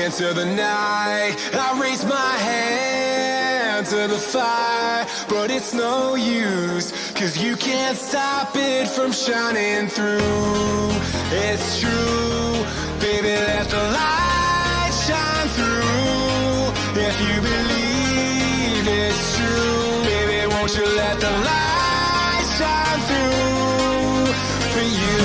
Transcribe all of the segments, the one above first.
into the night. I raise my hand to the fire, but it's no use, 'cause you can't stop it from shining through. It's true, baby, let the light shine through. If you believe it's true, baby, won't you let the light shine through for you.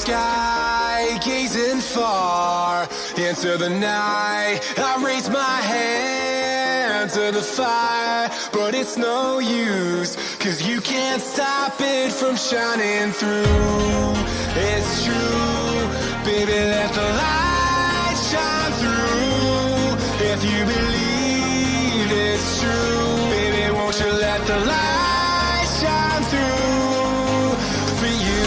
Sky, gazing far into the night. I raise my hand to the fire, but it's no use, 'cause you can't stop it from shining through. It's true, baby, let the light shine through. If you believe it's true, baby, won't you let the light shine through for you.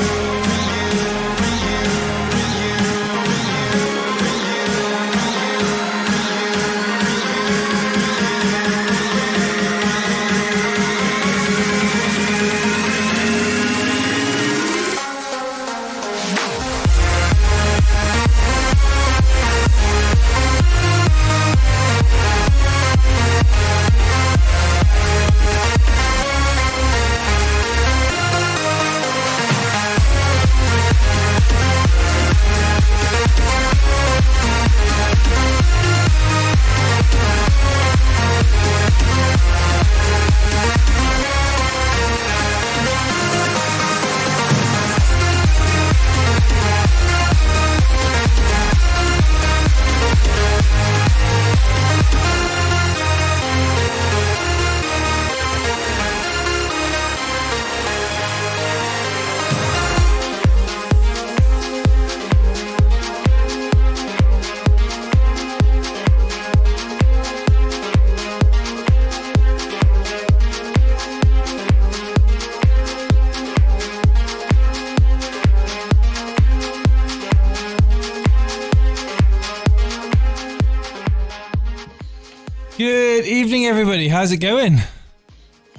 Good evening, everybody. How's it going?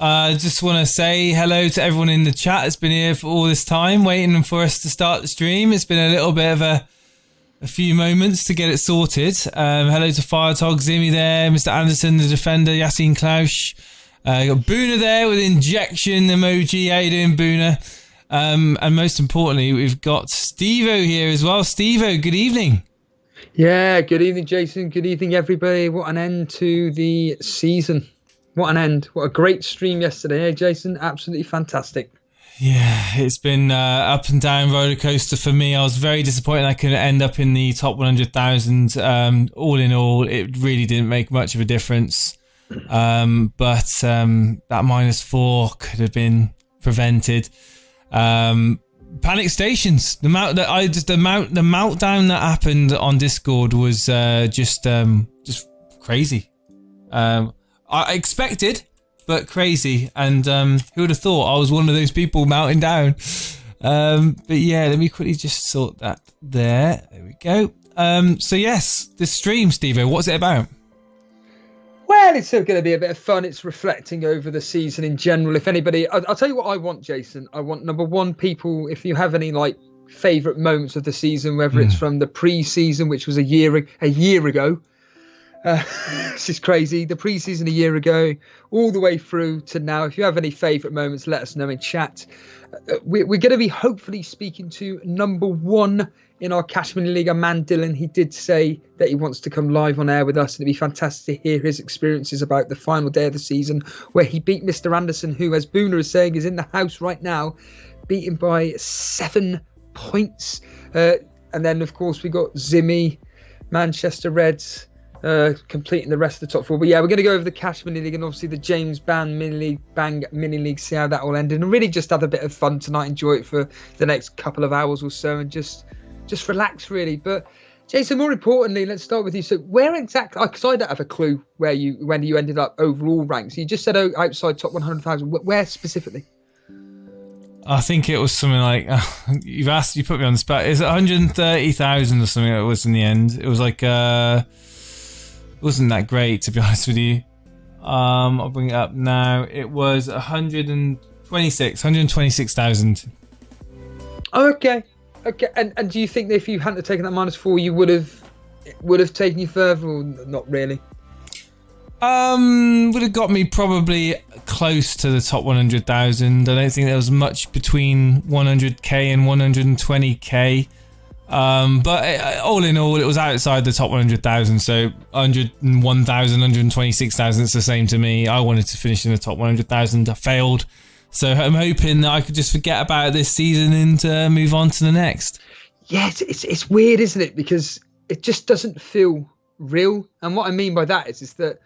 Just want to say hello to everyone in the chat that's been here for all this time, waiting for us to start the stream. It's been a little bit of a few moments to get it sorted. Hello to Firetog, Zimmy there, Mr. Anderson, the defender, Yassine Klausch. Got Boona there with injection emoji. How you doing, Boona? And most importantly, we've got Stevo here as well. Stevo, good evening. Yeah, good evening, Jason. Good evening, everybody. What an end to the season. What an end. What a great stream yesterday, eh, Jason? Absolutely fantastic. Yeah, it's been up and down roller coaster for me. I was very disappointed I couldn't end up in the top 100,000. All in all, it really didn't make much of a difference. But that -4 could have been prevented. panic stations. The meltdown that happened on Discord was just crazy. I expected, but crazy. And who would have thought I was one of those people melting down? But yeah, let me quickly just sort that there. There we go. So yes, this stream, Stevo, what's it about? Well, it's going to be a bit of fun. It's reflecting over the season in general. If anybody, I'll tell you what I want, Jason. I want, number one, people, if you have any like favourite moments of the season, whether it's from the pre-season, which was a year ago, this is crazy. The pre-season a year ago, all the way through to now. If you have any favourite moments, let us know in chat. We're going to be hopefully speaking to number one in our Cash Money League, our man Dylan. He did say that he wants to come live on air with us, and it'd be fantastic to hear his experiences about the final day of the season, where he beat Mr. Anderson, who, as Booner is saying, is in the house right now, beaten by 7 points. And then, of course, we got Zimmy, Manchester Reds, completing the rest of the top four. But yeah, we're going to go over the Cash Mini League and obviously the James Band Mini League, see how that all ended, and really just have a bit of fun tonight, enjoy it for the next couple of hours or so, and just relax really. But Jason, more importantly, let's start with you. So where exactly, because I don't have a clue when you ended up overall ranks. You just said outside top 100,000. Where specifically? I think it was something like you put me on the spot. Is it 130,000 or something? It was in the end. It was like it wasn't that great, to be honest with you. I'll bring it up now. It was 126,000. Okay. And do you think that if you hadn't taken that -4, you would have taken you further, or not really? Would have got me probably close to the top 100,000. I don't think there was much between 100k and 120k. But all in all, it was outside the top 100,000. So 101,000, 126,000. It's the same to me. I wanted to finish in the top 100,000. I failed. So I'm hoping that I could just forget about this season and move on to the next. Yeah, it's weird, isn't it? Because it just doesn't feel real. And what I mean by that is that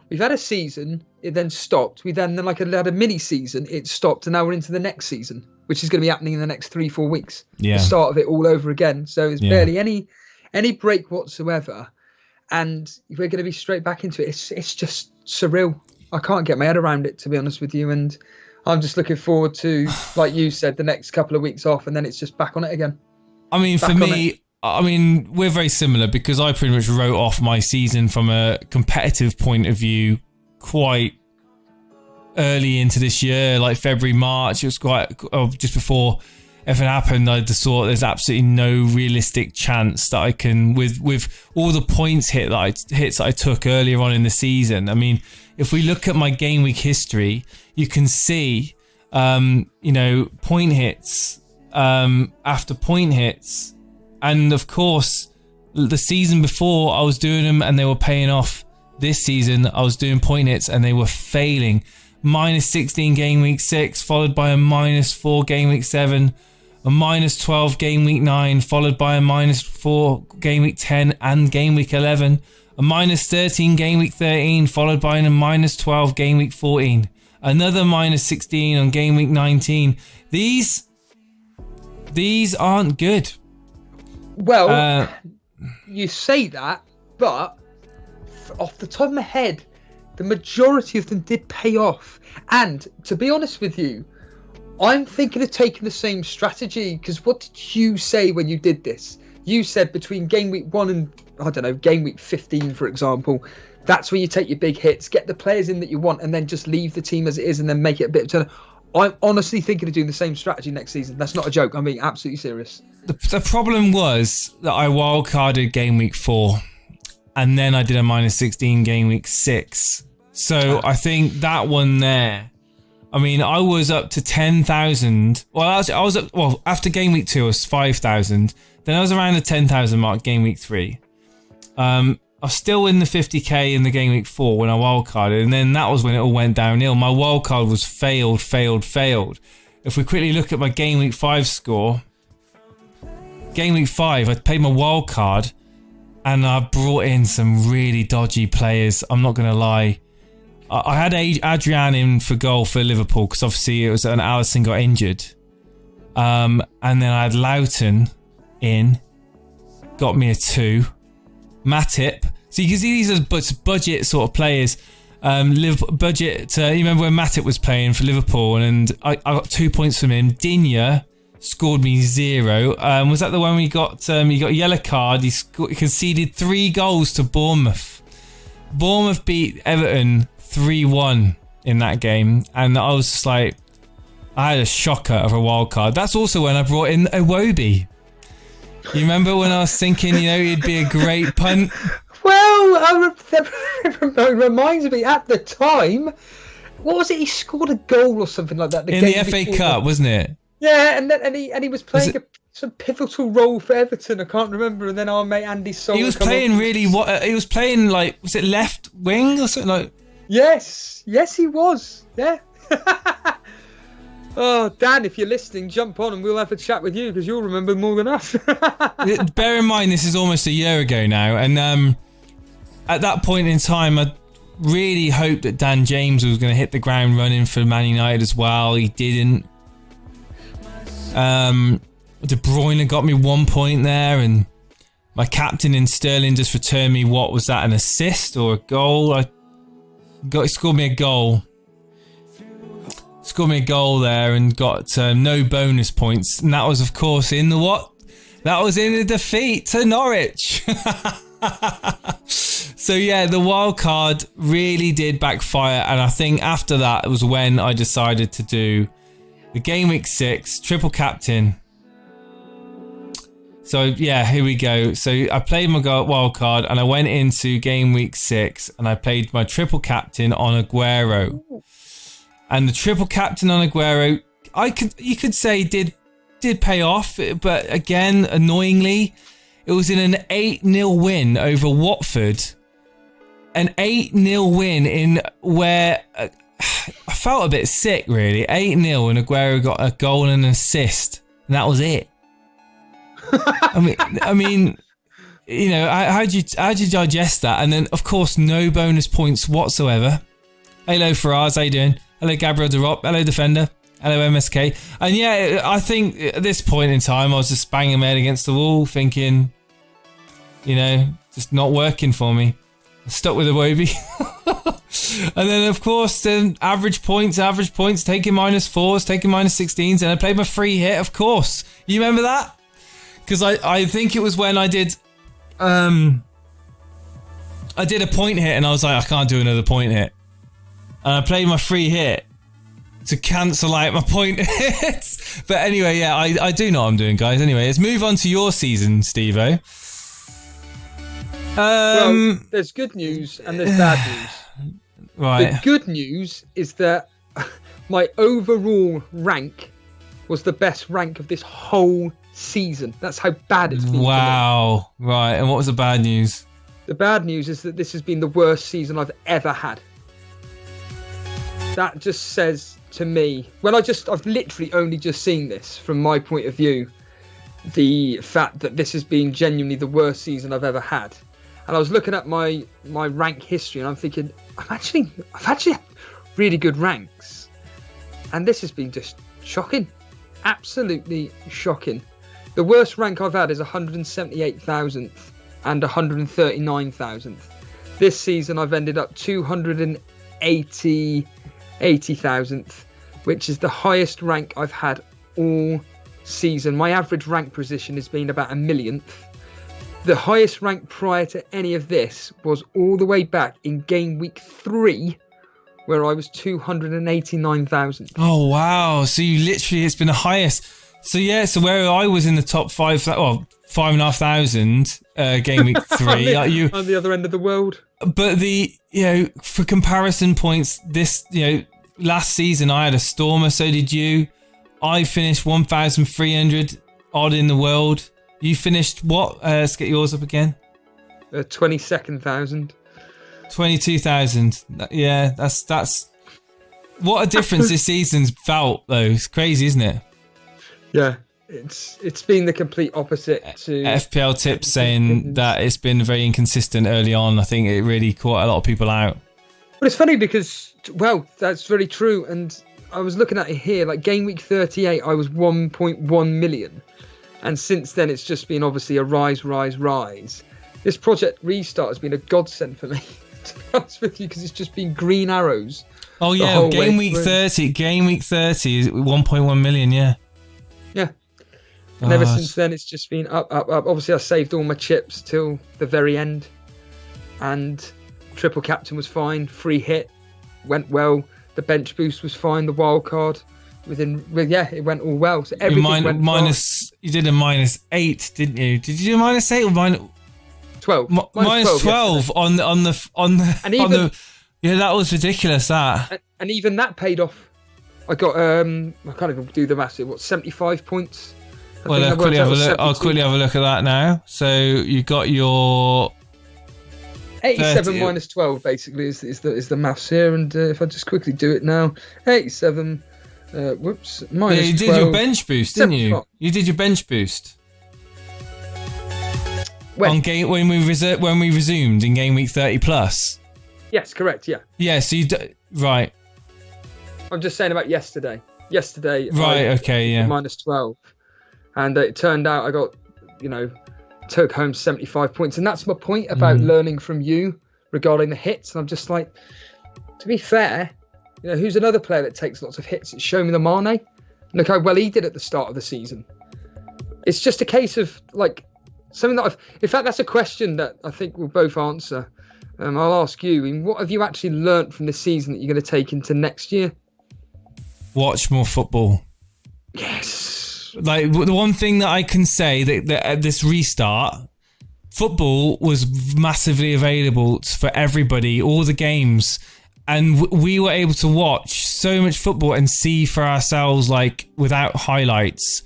we've had a season, it then stopped. We then had a mini season, it stopped, and now we're into the next season, which is going to be happening in the next 3-4 weeks. Yeah. The start of it all over again. So there's barely any break whatsoever. And we're going to be straight back into it. It's just surreal. I can't get my head around it, to be honest with you. And I'm just looking forward to, like you said, the next couple of weeks off, and then it's just back on it again. I mean, for me, we're very similar because I pretty much wrote off my season from a competitive point of view quite early into this year, like February, March. It was just before everything happened. I just thought there's absolutely no realistic chance that I can, with all the points hits that I took earlier on in the season. I mean, if we look at my game week history, you can see, point hits after point hits. And of course, the season before I was doing them and they were paying off. This season, I was doing point hits and they were failing. -16 game week 6, followed by a -4 game week 7, a -12 game week 9, followed by a -4 game week 10 and game week 11, a -13 game week 13, followed by a -12 game week 14, another -16 on game week 19. These aren't good. Well, you say that, but off the top of my head, the majority of them did pay off. And to be honest with you, I'm thinking of taking the same strategy, because what did you say when you did this? You said between game week 1 and, I don't know, game week 15, for example, that's where you take your big hits, get the players in that you want, and then just leave the team as it is and then make it a bit of turn. I'm honestly thinking of doing the same strategy next season. That's not a joke. I'm being absolutely serious. The problem was that I wildcarded game week 4 and then I did a -16 game week 6. So I think that one there, I mean, I was up to 10,000. Well, I was up, after game week 2, I was 5,000. Then I was around the 10,000 mark game week 3. I was still in the 50k in the game week 4 when I wildcarded, and then that was when it all went downhill. My wildcard was failed. If we quickly look at my game week 5 score, game week 5, I paid my wildcard and I brought in some really dodgy players. I'm not going to lie. I had Adrian in for goal for Liverpool because obviously it was an Alisson got injured. And then I had Loughton in, got me a 2. Matip. So you can see these are budget sort of players. Budget. You remember when Matip was playing for Liverpool, and I got 2 points from him. Digne scored me 0. Was that the one we got? He got a yellow card. He conceded 3 goals to Bournemouth. Bournemouth beat Everton 3-1 in that game, and I was just like, I had a shocker of a wild card. That's also when I brought in Iwobi. You remember when I was thinking, he'd be a great punt? Well, it reminds me at the time, what was it? He scored a goal or something like that. In the FA Cup, wasn't it? Yeah, and he was playing some pivotal role for Everton. I can't remember. And then our mate Andy Sol. He was playing really. He was playing like, was it left wing or something like? Yes, he was. Yeah. Oh, Dan, if you're listening, jump on and we'll have a chat with you because you'll remember more than us. Bear in mind, this is almost a year ago now, and at that point in time, I really hoped that Dan James was going to hit the ground running for Man United as well. He didn't. De Bruyne got me 1 point there, and my captain in Sterling just returned me, what was that, an assist or a goal? He scored me a goal. Scored me a goal there and got no bonus points. And that was, of course, in the what? That was in a defeat to Norwich. So, yeah, the wild card really did backfire. And I think after that was when I decided to do the Game Week 6 triple captain. So, yeah, here we go. So I played my wild card and I went into Game Week 6 and I played my triple captain on Aguero. And the triple captain on Aguero, you could say did pay off, but again, annoyingly, it was in an 8-0 win over Watford. An 8-0 win in where I felt a bit sick, really. 8-0 and Aguero got a goal and an assist, and that was it. I mean, how do you digest that? And then, of course, no bonus points whatsoever. Hello, Faraz, how you doing? Hello, Gabriel Derop. Hello, Defender. Hello, MSK. And yeah, I think at this point in time, I was just banging my head against the wall, thinking, just not working for me. I stuck with Iwobi. And then, of course, average points, taking -4s, taking -16s, and I played my free hit, of course. You remember that? Because I think it was when I did a point hit, and I was like, I can't do another point hit. And I played my free hit to cancel out my point hits. But anyway, yeah, I do know what I'm doing, guys. Anyway, let's move on to your season, Stevo. Well, there's good news and there's bad news. Right. The good news is that my overall rank was the best rank of this whole season. That's how bad it's been. Wow. Right. And what was the bad news? The bad news is that this has been the worst season I've ever had. That just says to me, I've literally only just seen this from my point of view, the fact that this has been genuinely the worst season I've ever had. And I was looking at my rank history and I'm thinking, I've actually had really good ranks. And this has been just shocking. Absolutely shocking. The worst rank I've had is 178,000th and 139,000th. This season I've ended up 280,000th, which is the highest rank I've had all season. My average rank position has been about 1,000,000th. The highest rank prior to any of this was all the way back in Game Week 3, where I was 289,000. Oh, wow. So you literally, it's been the highest. So yeah, so where I was in the top 5,500 Game Week 3. On the other end of the world. But for comparison points, this, last season I had a stormer, so did you. I finished 1,300 odd in the world. You finished what? Let's get yours up again. 22,000. 22,000. Yeah, that's what a difference this season's felt though. It's crazy, isn't it? Yeah, it's been the complete opposite to FPL tips saying that it's been very inconsistent early on. I think it really caught a lot of people out. But it's funny because, well, that's very true. And I was looking at it here, like game week 38, I was 1.1 million. And since then, it's just been obviously a rise. This project restart has been a godsend for me, to be honest with you, because it's just been green arrows. Oh, yeah, game week 30 is 1.1 million, yeah. Yeah. And ever since then, it's just been up. Obviously, I saved all my chips till the very end. And triple captain was fine. Free hit went well. The bench boost was fine. The wild card it went all well. So everything went minus. You did a -8, didn't you? Did you do -8 or -12? Minus 12 on the. Yeah, that was ridiculous. That and even that paid off. I got I can't even do the maths. What 75 points? I'll quickly have a look. I'll quickly have a look at that now. So you got your 87 minus 12 basically is the maths here, and if I just quickly do it now, 87 minus you did 12, your bench boost, didn't you? 75. You did your bench boost when we resumed in game week 30 plus. Yes, correct. Yeah, so right. I'm just saying about yesterday right, okay, yeah, minus 12, and it turned out I got took home 75 points, and that's my point about learning from you regarding the hits. And I'm just like, to be fair, who's another player that takes lots of hits? It's Show Me the Mane. Look how well he did at the start of the season. It's just a case of like something that in fact, that's a question that I think we'll both answer. I'll ask you, what have you actually learnt from this season that you're going to take into next year? Watch more football. Yes. Like, the one thing that I can say that at this restart, football was massively available for everybody, all the games, and we were able to watch so much football and see for ourselves, like, without highlights,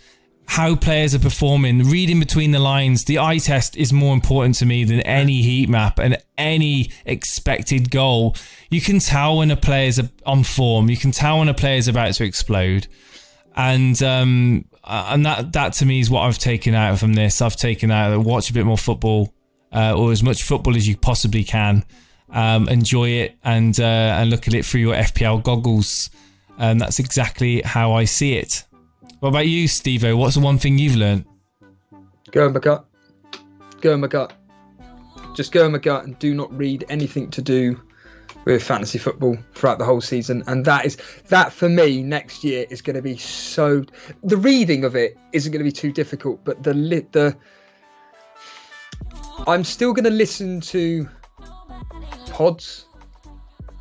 how players are performing, reading between the lines. The eye test is more important to me than any heat map and any expected goal. You can tell when a player's on form. You can tell when a player's about to explode. And that to me is what I've taken out from this. I've taken out watch a bit more football, or as much football as you possibly can. Enjoy it and look at it through your FPL goggles. That's exactly how I see it. What about you, Stevo? What's the one thing you've learned? Go in my gut. Go in my gut. Just go in my gut and do not read anything to do with fantasy football throughout the whole season. And that for me next year is going to be so. The reading of it isn't going to be too difficult, but I'm still going to listen to pods.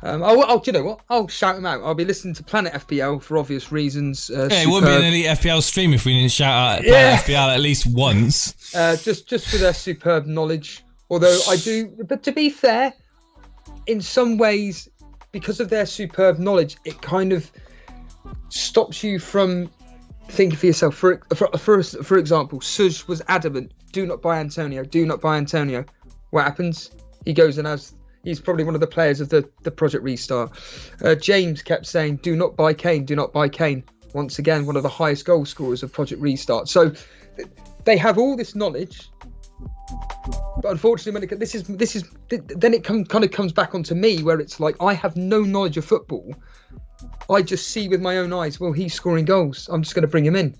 Do you know what? I'll shout them out. I'll be listening to Planet FPL for obvious reasons. It wouldn't be an Elite FPL stream if we didn't shout out Planet FPL at least once. Just for their superb knowledge. Although I do, but to be fair, in some ways, because of their superb knowledge, it kind of stops you from thinking for yourself. For example, Suj was adamant, do not buy Antonio, do not buy Antonio. What happens? He goes and he's probably one of the players of the Project Restart. James kept saying, do not buy Kane, do not buy Kane. Once again, one of the highest goal scorers of Project Restart. So they have all this knowledge. But unfortunately, then it kind of comes back onto me, where it's like I have no knowledge of football. I just see with my own eyes, well, he's scoring goals, I'm just going to bring him in.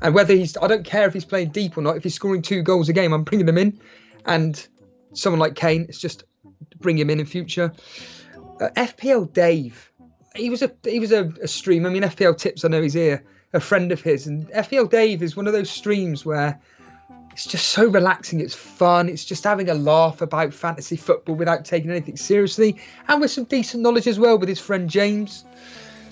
And I don't care if he's playing deep or not. If he's scoring 2 goals a game, I'm bringing him in. And someone like Kane, it's just bring him in future. FPL Dave, he was a stream. I mean, FPL Tips, I know he's here, a friend of his, and FPL Dave is one of those streams where it's just so relaxing. It's fun. It's just having a laugh about fantasy football without taking anything seriously, and with some decent knowledge as well with his friend James.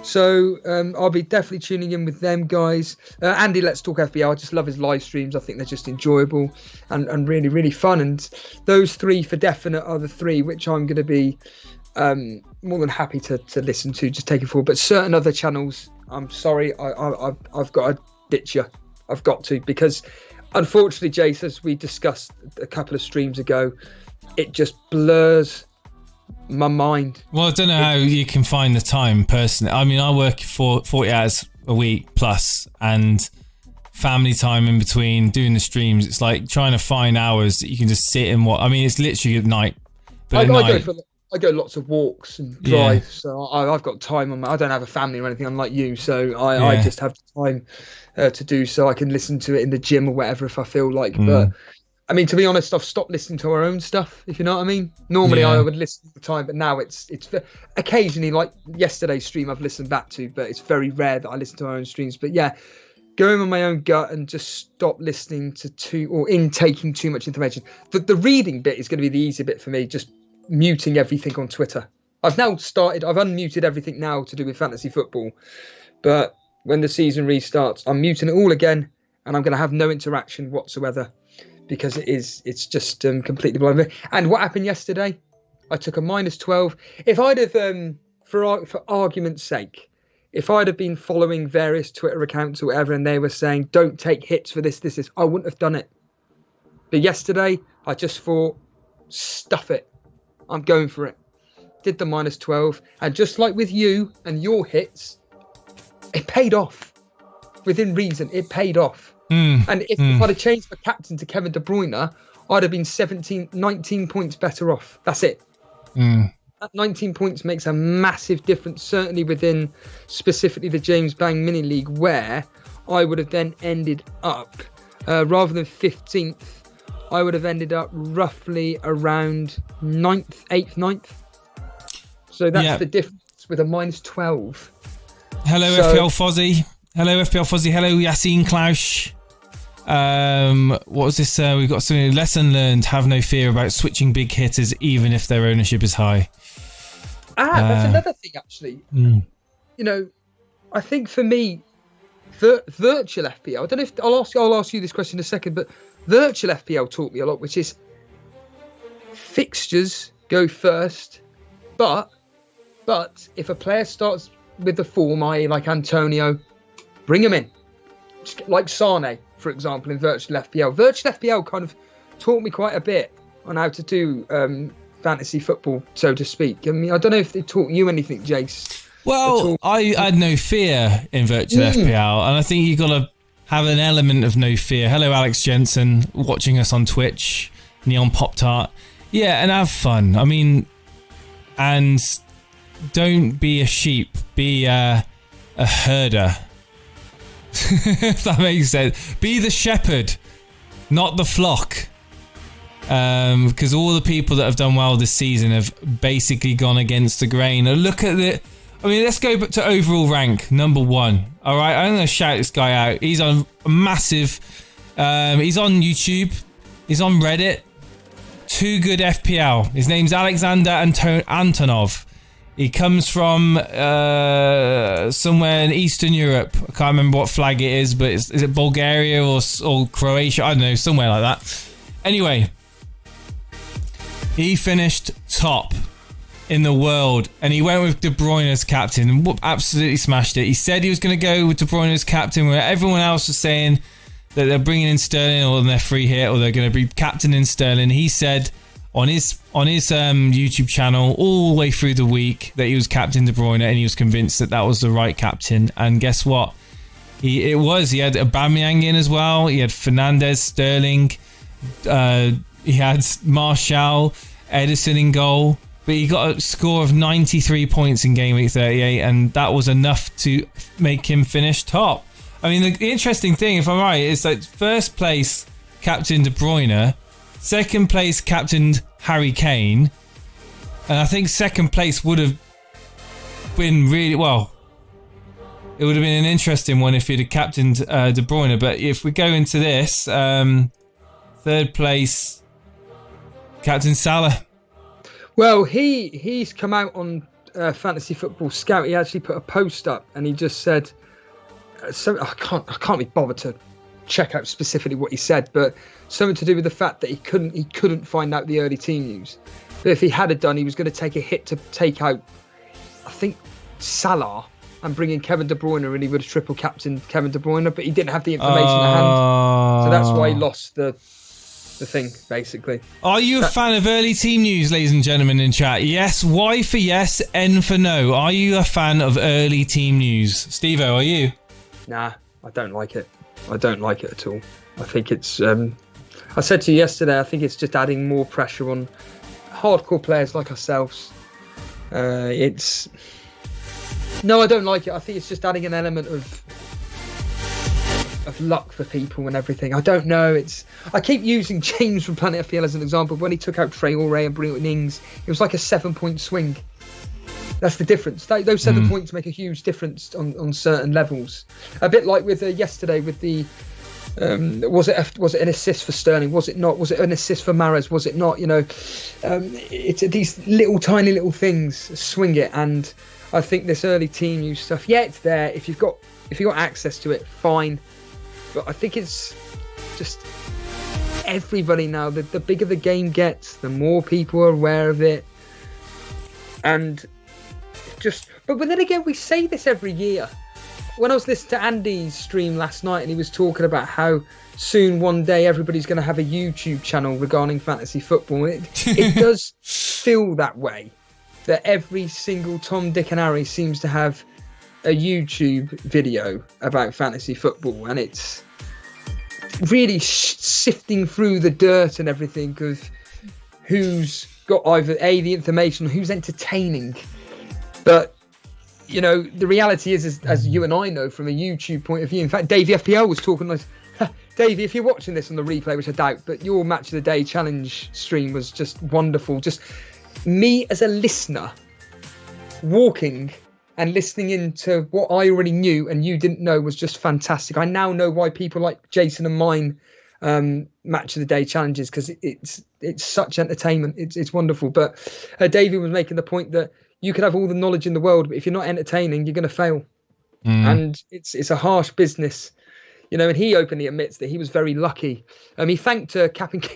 So I'll be definitely tuning in with them guys. Andy, Let's Talk FPL. I just love his live streams. I think they're just enjoyable and really, really fun. And those 3 for definite are the 3 which I'm going to be more than happy to listen to, just take it forward. But certain other channels, I'm sorry, I've got to ditch you. I've got to, because unfortunately, Jace, as we discussed a couple of streams ago, it just blurs my mind. Well, I don't know how you can find the time personally. I mean, I work for 40 hours a week plus, and family time in between doing the streams. It's like trying to find hours that you can just sit and watch. I mean, it's literally at night. But I go lots of walks and drives, so I've got time I don't have a family or anything, unlike you, so I just have time to do so. I can listen to it in the gym or whatever if I feel like. But I mean, to be honest, I've stopped listening to our own stuff, if you know what I mean. Normally I would listen all the time, but now it's occasionally, like yesterday's stream I've listened back to, but it's very rare that I listen to our own streams. But yeah, going on my own gut and just stop listening to intaking too much information. The reading bit is going to be the easy bit for me, just muting everything on Twitter. I've unmuted everything now to do with fantasy football, but when the season restarts, I'm muting it all again, and I'm going to have no interaction whatsoever, because it's just completely blind. And what happened yesterday, I took a -12. If I'd have, for argument's sake, if I'd have been following various Twitter accounts or whatever, and they were saying, don't take hits for this, I wouldn't have done it. But yesterday, I just thought, stuff it. I'm going for it. Did the -12. And just like with you and your hits, it paid off. Within reason, it paid off. And if I'd have changed my captain to Kevin De Bruyne, I'd have been 19 points better off. That's it. That 19 points makes a massive difference, certainly within specifically the James Bang Mini League, where I would have then ended up, rather than 15th, I would have ended up roughly around 8th, 9th. So that's the difference with a -12. Hello, FPL Fozzie. Hello, FPL Fozzie. Hello, Yassine Klaus. What was this? We've got something. Lesson learned: have no fear about switching big hitters, even if their ownership is high. That's another thing, actually. You know, I think for me, virtual FPL. I don't know if I'll ask you this question in a second, but virtual FPL taught me a lot, which is fixtures go first, but if a player starts with the form, i.e. like Antonio, bring him in. Just like Sane, for example, in virtual FPL. Virtual FPL kind of taught me quite a bit on how to do fantasy football, so to speak. I mean, I don't know if they taught you anything, Jace. Well, I had no fear in virtual FPL, and I think you've got to have an element of no fear. Hello, Alex Jensen, watching us on Twitch, Neon Pop-Tart. Yeah, and have fun. I mean, and don't be a sheep, be a herder. If that makes sense. Be the shepherd, not the flock. Because all the people that have done well this season have basically gone against the grain. Look at let's go back to overall rank, number 1. All right, I'm going to shout this guy out. He's on a massive... he's on YouTube. He's on Reddit. Too Good FPL. His name's Alexander Antonov. He comes from somewhere in Eastern Europe. I can't remember what flag it is, but is it Bulgaria or Croatia? I don't know, somewhere like that. Anyway, he finished top in the world, and he went with De Bruyne as captain and absolutely smashed it. He said he was going to go with De Bruyne as captain, where everyone else was saying that they're bringing in Sterling or they're free hit or they're going to be captain in Sterling. He said on his YouTube channel all the way through the week that he was captain De Bruyne, and he was convinced that that was the right captain. And guess what? He had Aubameyang in as well. He had Fernandes, Sterling. He had Martial, Edison in goal. But he got a score of 93 points in Game Week 38, and that was enough to make him finish top. I mean, the interesting thing, if I'm right, is that first place captain De Bruyne, second place captained Harry Kane, and I think second place would have been really well. It would have been an interesting one if he'd have captained De Bruyne. But if we go into this, third place captain Salah. Well, he's come out on Fantasy Football Scout. He actually put a post up, and he just said, I can't be bothered to check out specifically what he said, but something to do with the fact that he couldn't find out the early team news. But if he had done, he was going to take a hit to take out, I think, Salah and bring in Kevin De Bruyne, and he would have triple captained Kevin De Bruyne, but he didn't have the information at hand, so that's why he lost the thing, basically. Are you a fan of early team news, ladies and gentlemen in chat? Yes, Y for yes, N for no. Are you a fan of early team news? Stevo, are you? Nah, I don't like it. I don't like it at all. I think it's... I said to you yesterday, I think it's just adding more pressure on hardcore players like ourselves It's no, I don't like it. I think it's just adding an element of luck for people and everything. I don't know. I keep using James from Planet FPL as an example. When he took out Traore and Bruno Ings, it was like a 7-point swing. That's the difference. Those 7 points make a huge difference on certain levels. A bit like with yesterday with the was it an assist for Sterling? Was it not? Was it an assist for Mahrez? Was it not? It's these little tiny little things swing it. And I think this early team use stuff, yeah, it's there. If you've got access to it, fine. But I think it's just everybody now. The bigger the game gets, the more people are aware of it. And but then again, we say this every year. When I was listening to Andy's stream last night and he was talking about how soon one day everybody's going to have a YouTube channel regarding fantasy football, it does feel that way, that every single Tom, Dick and Harry seems to have a YouTube video about fantasy football, and it's really sifting through the dirt and everything of who's got either the information, who's entertaining. But the reality is, as you and I know from a YouTube point of view, in fact, Davey FPL was talking like, Davey, if you're watching this on the replay, which I doubt, but your Match of the Day challenge stream was just wonderful. Just me as a listener walking and listening into what I already knew and you didn't know was just fantastic. I now know why people like Jason and mine Match of the Day challenges, because it's such entertainment. It's wonderful. But Davey was making the point that you could have all the knowledge in the world, but if you're not entertaining, you're going to fail. And it's a harsh business, and he openly admits that he was very lucky. He thanked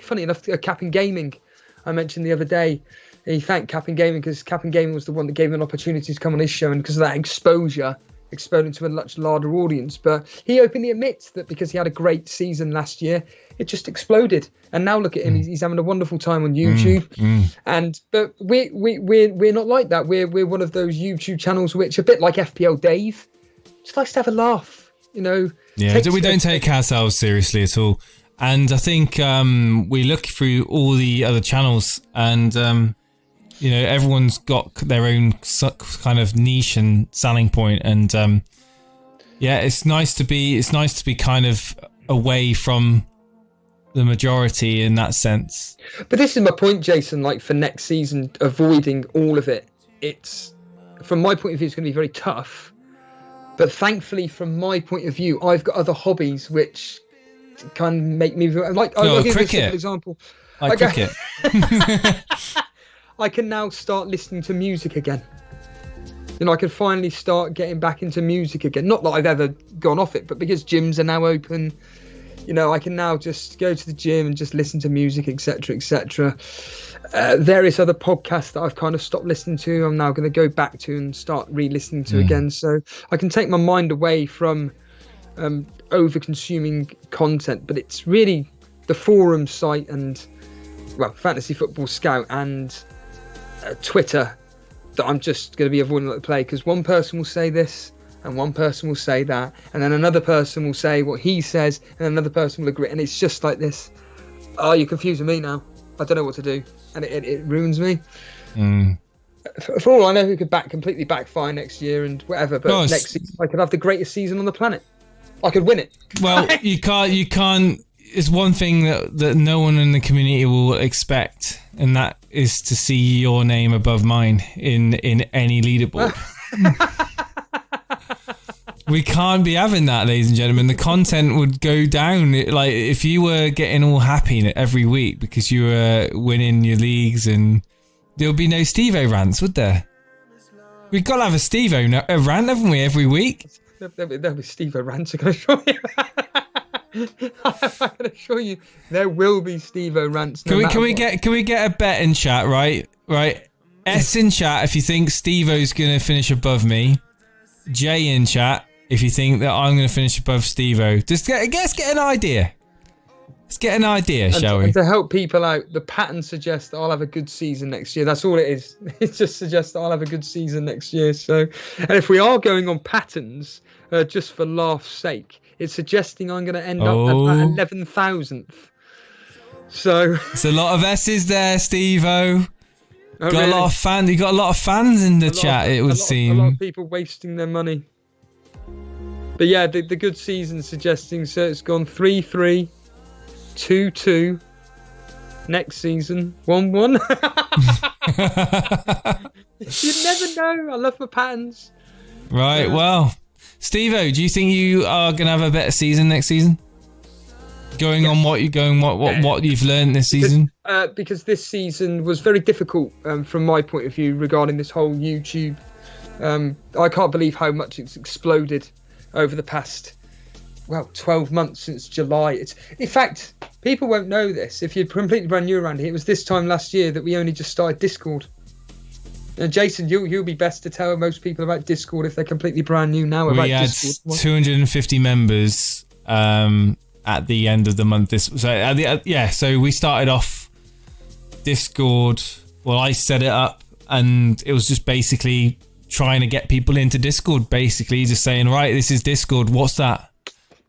funny enough, Captain Gaming, I mentioned the other day. He thanked Captain Gaming because Captain Gaming was the one that gave him an opportunity to come on his show, and because of that exposure, exposed him to a much larger audience. But he openly admits that because he had a great season last year, it just exploded. And now look at him; he's having a wonderful time on YouTube. But we're not like that. We're one of those YouTube channels which, a bit like FPL Dave, just likes to have a laugh. Yeah, we don't take ourselves seriously at all. And I think we look through all the other channels, and everyone's got their own kind of niche and selling point. And it's nice to be kind of away from the majority in that sense. But this is my point, Jason. Like, for next season, avoiding all of it, it's, from my point of view, it's going to be very tough. But thankfully, from my point of view, I've got other hobbies which can make me like. I'll give you an example. Cricket. I can now start listening to music again. I can finally start getting back into music again. Not that I've ever gone off it, but because gyms are now open, I can now just go to the gym and just listen to music, etc., etc. Various other podcasts that I've kind of stopped listening to, I'm now going to go back to and start re-listening to again. So I can take my mind away from over-consuming content. But it's really the forum site and, Fantasy Football Scout and Twitter that I'm just going to be avoiding like the play, because one person will say this and one person will say that, and then another person will say what he says and another person will agree, and it's just like this. Oh, you're confusing me now. I don't know what to do, and it ruins me. For all I know, we could completely backfire next year and whatever, but next season I could have the greatest season on the planet. I could win it. Well, you can't. It's one thing that no one in the community will expect, and that is to see your name above mine in any leaderboard. We can't be having that, ladies and gentlemen. The content would go down. Like, if you were getting all happy every week because you were winning your leagues, and there would be no Stevo rants, would there? We've got to have a Stevo rant, haven't we, every week? There'll be Stevo rants, I can assure you. I can assure you, there will be Stevo rants. Can we get a bet in chat, right? S in chat if you think Stevo's gonna finish above me. J in chat if you think that I'm gonna finish above Stevo. Just let's get an idea. Let's get an idea, shall we? And to help people out, the pattern suggests that I'll have a good season next year. That's all it is. It just suggests that I'll have a good season next year. So, and if we are going on patterns, just for laugh's sake, it's suggesting I'm going to end up at 11,000th. So it's a lot of S's there, Stevo. Oh, got really? a lot of fans. You got a lot of fans in the chat. It would seem a lot of people wasting their money. But yeah, the good season suggesting so it's gone 3-3, 2-2. Next season 1-1. You never know. I love my patterns. Right. Well, Stevo, do you think you are going to have a better season next season? Going on what you've learned this season? Because this season was very difficult from my point of view regarding this whole YouTube. I can't believe how much it's exploded over the past 12 months since July. In fact, people won't know this. If you're completely brand new around here, it was this time last year that we only just started Discord. And Jason, you'll be best to tell most people about Discord if they're completely brand new now. We had 250 members at the end of the month. So we started off Discord. Well, I set it up, and it was just basically trying to get people into Discord. Basically, just saying, right, this is Discord. What's that?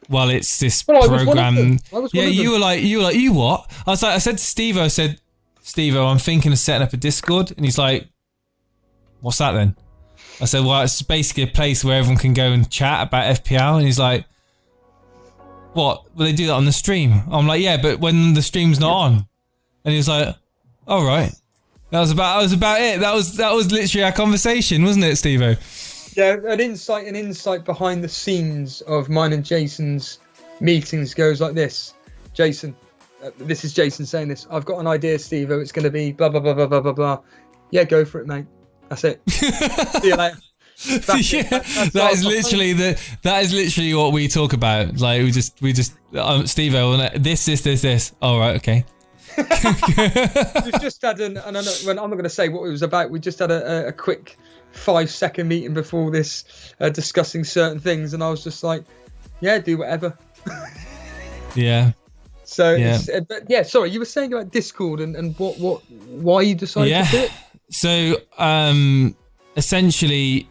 Well, it's this program. You were like, you what? I said to Stevo, I'm thinking of setting up a Discord, and he's like, what's that then? I said, well, it's basically a place where everyone can go and chat about FPL, and he's like, what? Well, they do that on the stream. I'm like, yeah, but when the stream's not on, and he was like, all right. That was about it. That was literally our conversation, wasn't it, Stevo? Yeah, an insight behind the scenes of mine and Jason's meetings goes like this. Jason, this is Jason saying this. I've got an idea, Stevo. It's going to be blah, blah, blah, blah, blah, blah, blah. Yeah, go for it, mate. That's it. See you later. That is literally what we talk about. Like we just Stevo, this. All right, okay. We've just had I'm not going to say what it was about. We just had a quick 5-second meeting before this, discussing certain things, and I was just like, yeah, do whatever. Yeah. So yeah. But yeah, sorry, you were saying about Discord and why you decided to do it. So essentially,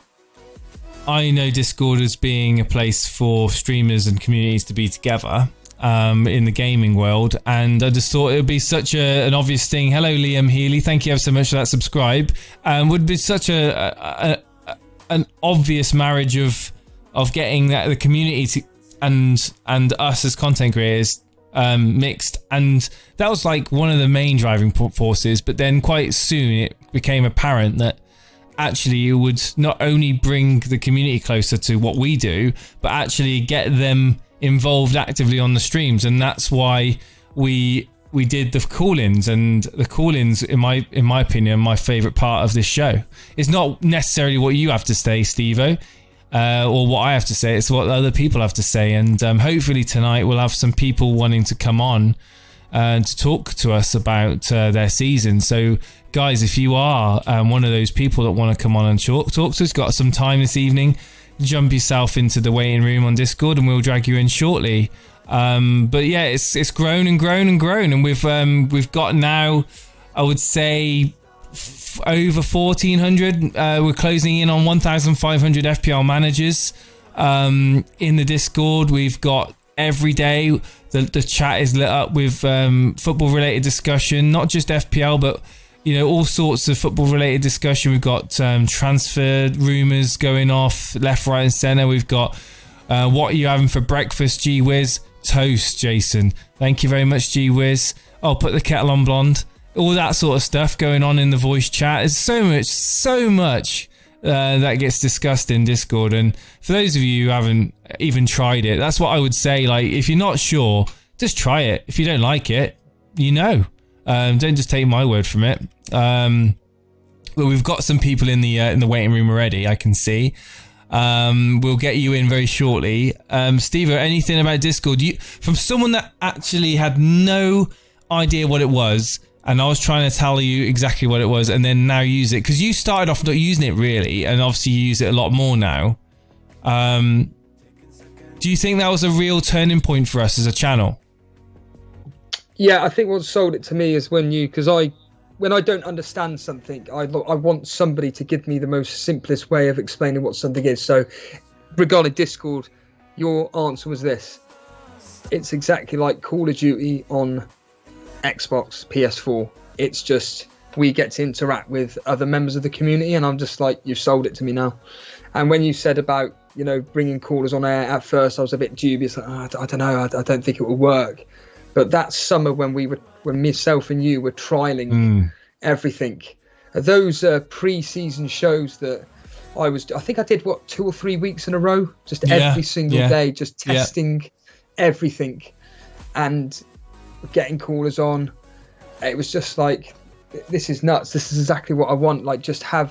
I know Discord as being a place for streamers and communities to be together in the gaming world, and I just thought it would be such an obvious thing. Hello, Liam Healy, thank you ever so much for that subscribe. Would be such an obvious marriage of getting the community and us as content creators mixed, and that was like one of the main driving forces. But then quite soon it became apparent that actually it would not only bring the community closer to what we do, but actually get them involved actively on the streams, and that's why we did the call-ins. And the call-ins, in my opinion, my favorite part of this show. It's not necessarily what you have to say, Stevo, or what I have to say. It's what other people have to say, and hopefully tonight we'll have some people wanting to come on to talk to us about their season. So guys, if you are one of those people that want to come on and talk to us, got some time this evening, jump yourself into the waiting room on Discord and we'll drag you in shortly. But yeah, it's grown and grown and grown, and we've got now, I would say, over 1,400. We're closing in on 1,500 FPL managers in the Discord. We've got every day the chat is lit up with football related discussion, not just FPL, but all sorts of football related discussion. We've got transfer rumours going off left, right and centre. We've got what are you having for breakfast, Gee Whiz? Toast, Jason. Thank you very much, Gee Whiz. I'll put the kettle on blonde. All that sort of stuff going on in the voice chat. There's so much that gets discussed in Discord. And for those of you who haven't even tried it, that's what I would say. Like, if you're not sure, just try it. If you don't like it, don't just take my word from it. But we've got some people in the waiting room already, I can see. We'll get you in very shortly. Steve, anything about Discord? From someone that actually had no idea what it was, and I was trying to tell you exactly what it was, and then now use it, because you started off not using it really, and obviously you use it a lot more now. Do you think that was a real turning point for us as a channel? Yeah, I think what sold it to me is when I don't understand something, I want somebody to give me the most simplest way of explaining what something is. So regarding Discord, your answer was this. It's exactly like Call of Duty on Xbox, PS4. It's just we get to interact with other members of the community. And I'm just like, you've sold it to me now. And when you said about, bringing callers on air, at first I was a bit dubious. Like, I don't know, I don't think it will work. But that summer when myself and you were trialing everything, those pre-season shows that I think I did 2 or 3 weeks in a row, just every single day, just testing everything and getting callers on. It was just like, this is nuts. This is exactly what I want. Like, I